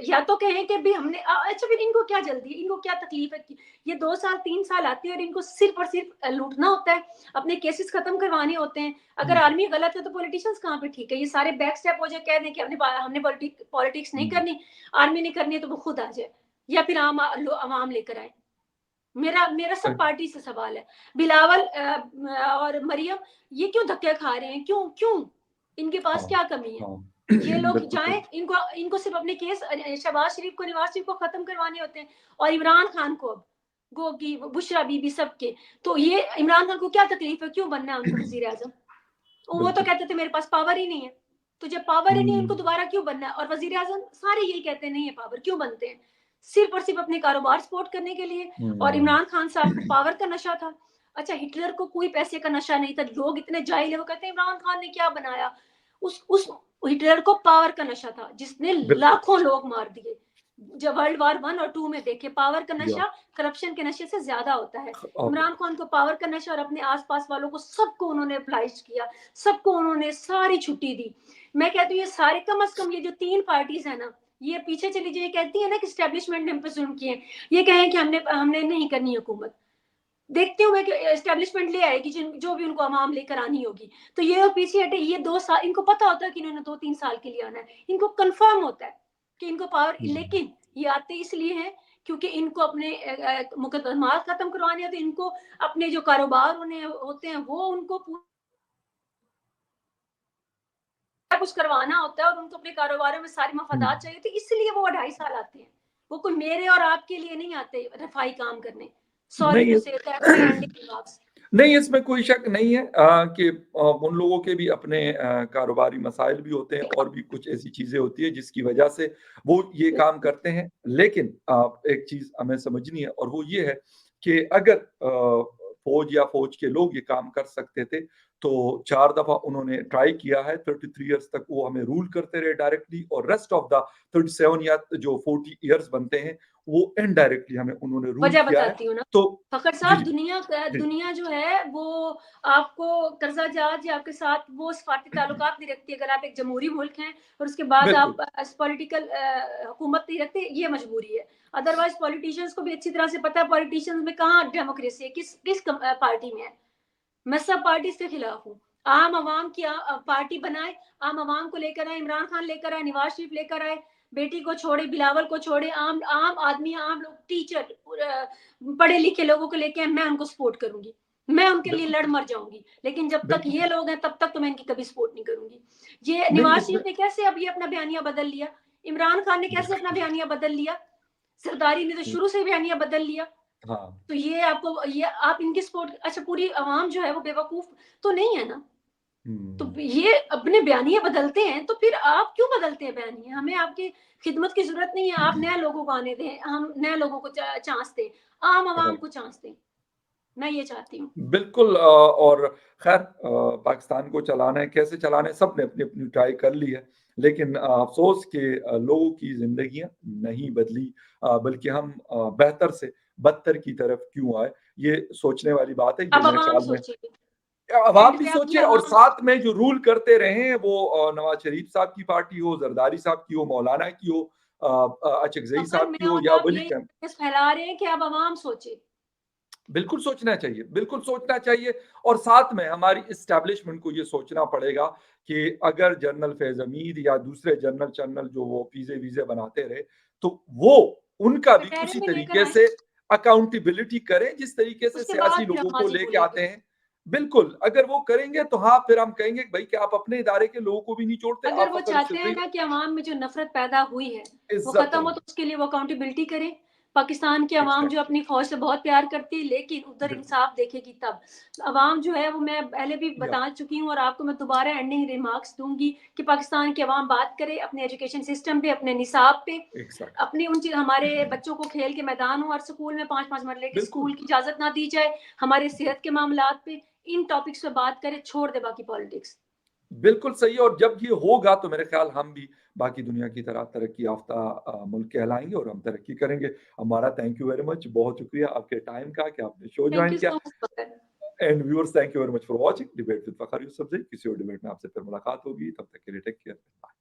या तो कहें कि भी हमने अच्छा, फिर इनको क्या जल्दी है, इनको क्या तकलीफ है कि ये 2 साल 3 साल आती है और इनको सिर्फ और सिर्फ लूटना होता है, अपने केसेस खत्म करवाने होते हैं। अगर आर्मी गलत है तो पॉलिटिशियंस कहाँ पे ठीक है? ये सारे बैक स्टेप हो जाए, कह दें कि हमने पॉलिटिक्स नहीं करनी, आर्मी नहीं करनी है, तो वो खुद आ जाए या फिर आवाम लेकर आए। मेरा मेरा सब पार्टी से सवाल है। बिलावल और मरियम ये क्यों धक्के खा रहे हैं? क्यों क्यों इनके पास क्या कमी है? ये लोग जाएं, इनको सिर्फ अपने केस शहबाज शरीफ को, नवाज शरीफ को खत्म करवाने होते हैं, और इमरान खान को, गोगी, बुशरा बीबी, सबके। तो ये इमरान खान को क्या तकलीफ है, क्यों बनना है उनको वजीर आजम? वो तो कहते थे मेरे पास पावर ही नहीं है। तो जब पावर ही नहीं है, उनको दोबारा क्यों बनना है? और वजीर आजम सारे यही कहते हैं नहीं है पावर, क्यों बनते हैं? सिर्फ और सिर्फ अपने कारोबार सपोर्ट करने के लिए। और इमरान खान साहब को पावर का नशा था। अच्छा, हिटलर को कोई पैसे का नशा नहीं था। लोग इतने जाहिल है, वो कहते हैं इमरान खान ने क्या बनाया। उस हिटलर को पावर का नशा था, जिसने लाखों लोग मार दिए। जब वर्ल्ड वार 1 और 2 में देखे, पावर का नशा करप्शन के नशे से ज्यादा होता है। इमरान खान को पावर का नशा, और अपने आसपास वालों को सबको उन्होंने अप्लाइज किया, सबको उन्होंने सारी छुट्टी दी। मैं कहती हूँ ये सारे, कम से कम ये जो 3 पार्टीज है ना, ये पीछे चली जाए, कहती है ना कि एस्टेब्लिशमेंट ने हम पे जुल्म किए, ये कहें कि हमने नहीं करनी हुकूमत। देखती हूँ मैं कि एस्टेब्लिशमेंट ले आएगी जो भी उनको अवाम लेकर आनी होगी। तो ये पीछे हटे, ये 2 साल इनको पता होता है कि इन्होंने 2-3 साल के लिए आना है, इनको कंफर्म होता है कि इनको पावर, लेकिन ये आते इसलिए हैं क्योंकि इनको अपने मुकदमात खत्म करवाने हैं, तो इनको अपने जो कारोबार होते हैं वो उनको कुछ करवाना होता है, और उनको अपने कारोबारों में सारी मफादात चाहिए, तो इसलिए वो 2.5 साल आते हैं। वो कोई मेरे और आपके लिए नहीं आते रफाई काम करने। Sorry to say that my ending remarks. नहीं, इसमें कोई शक नहीं है कि उन लोगों के भी अपने कारोबारी मसाइल भी होते हैं और भी कुछ ऐसी चीज़ें होती हैं जिसकी वजह से वो ये काम करते हैं। लेकिन एक चीज़ हमें समझनी है, और वो ये है कि अगर फ़ौज या फ़ौज के लोग ये काम कर सकते थे, तो 4 दफ़ा उन्होंने ट्राई किया है, 33 इयर्स तक वो हमें रूल करते रहे डायरेक्टली, और रेस्ट ऑफ द 37 या जो 40 इयर्स बनते हैं, वो इनडायरेक्टली हमें उन्होंने रूल वजह किया है। बताती हूँ ना तो फखर जी, साहब, जी। जी। दुनिया जो है वो आपको कर्जा जाज या आपके साथ वो सफारती ताल्लुकात नहीं रखती। अगर आप एक जमहूरी मुल्क हैं और उसके बाद बिल्कुल। आप पॉलिटिकल हुकूमत नहीं रखते, ये मजबूरी है। अदरवाइज पॉलिटिशियंस को भी अच्छी तरह से पता है पॉलिटिशियंस में कहाँ डेमोक्रेसी है, किस किस पार्टी में है। मैं सब पार्टी के खिलाफ हूँ। आम आवाम की पार्टी बनाए, आम आवाम को लेकर आए, इमरान खान लेकर आए, नवाज शरीफ लेकर आए, बेटी को छोड़े, बिलावल को छोड़े, आम आम आदमी, आम लोग, टीचर, पढ़े लिखे लोगों को लेके मैं उनको सपोर्ट करूंगी, मैं उनके लिए लड़ मर जाऊंगी। लेकिन जब तक ये लोग हैं तब तक तो मैं इनकी कभी सपोर्ट नहीं करूंगी। ये नहीं नवाज इसमें शरीफ ने कैसे अब ये अपना बयानिया बदल लिया, इमरान खान ने कैसे अपना बयानिया बदल लिया, सरदारी ने तो हुँ, शुरू से बयानिया बदल लिया। हाँ। तो ये आप इनकी सपोर्ट अच्छा पूरी अवाम जो है वो बेवकूफ़ तो नहीं है ना? तो हुँ, ये अपने बयानिया बदलते हैं, तो फिर आप क्यों बदलते हैं बयानिया? हमें आपकी खिदमत की ज़रूरत नहीं है, आप नए लोगों को आने दें, हम नए लोगों को चांस दें, आम अवाम राइट। को चांस दें। मैं ये चाहती हूँ। बिल्कुल और ख़ैर पाकिस्तान को चलाना है, कैसे चलाना है, सबने अपनी-अपनी ट्राई कर ली है। लेकिन अफ़सोस कि लोगों की ज़िंदगियाँ नहीं बदली बल्कि हम बेहतर से बदतर की तरफ क्यों आए, ये सोचने वाली बात है। ये अब मेरे अवाम ख़्याल में सोचिए, अवाम एंड भी पे अब ये सोचे और अवाम साथ में जो रूल करते रहे हैं वो नवाज़ शरीफ साहब की पार्टी हो, ज़रदारी साहब की हो, मौलाना की हो अचकज़ई मगर साहब की मैं हो और या आप वली ये कैंप फैला रहे हैं कि अब अवाम सोचे। बिल्कुल सोचना चाहिए, बिल्कुल सोचना चाहिए और साथ में हमारी एस्टेब्लिशमेंट को ये सोचना पड़ेगा कि अगर जनरल फैज़ हमीद या दूसरे जनरल-चन्नल जो वो फ़ीज़े-वीज़े बनाते रहे, तो वो उनका भी कटहरे उसी में लेकर तरीके आएँ, से अकाउंटेबिलिटी करें, जिस तरीके से उसके सियासी बाद फिर लोगों हम हाँ को जी लेके बोलेंगे। आते हैं। बिल्कुल, अगर वो करेंगे तो हाँ, फिर हम कहेंगे कि भई क्या आप अपने इदारे के लोगों को भी नहीं छोड़ते? अगर आप वो फ़खर चाहते हैं सिद्दीक ना कि अवाम में जो नफ़रत पैदा हुई है, वो इज़्ज़त ख़त्म हो रहे। तो उसके लिए वो अकाउंटेबिलिटी करें। पाकिस्तान की अवाम जो एग्ज़ैक्टली, अपनी फ़ौज से बहुत प्यार करती है, लेकिन उधर बिल्कुल। इंसाफ़ देखेगी तब। अवाम जो है वो मैं पहले भी या बता चुकी हूँ और आपको मैं दोबारा एंडिंग रिमार्क्स दूँगी कि पाकिस्तान की अवाम बात करे अपने एजुकेशन सिस्टम पे, अपने निसाब पे, एग्ज़ैक्टली। अपनी उन चीज़ हमारे बच्चों को खेल के मैदान हो और स्कूल में 5-5 मरले के बिल्कुल, स्कूल की इजाज़त ना दी जाए, हमारे जी। सेहत के मामलात पे, इन टॉपिक्स पे बात करें, छोड़ दें बाकी पॉलिटिक्स। बिल्कुल सही है और जब ये होगा तो मेरे ख़्याल हम भी बाकी दुनिया की तरह तरक्की याफ़्ता मुल्क कहलाएँगे और हम तरक्की करेंगे। हमारा थैंक यू वेरी मच बहुत शुक्रिया आपके टाइम का कि आपने शो थैंक जॉइन यू किया so much for and viewers thank you very much for watching debate with Fakhar Yousafzai किसी और डिबेट में आपसे फिर मुलाकात होगी तब तक के लिए टेक केयर। बाय।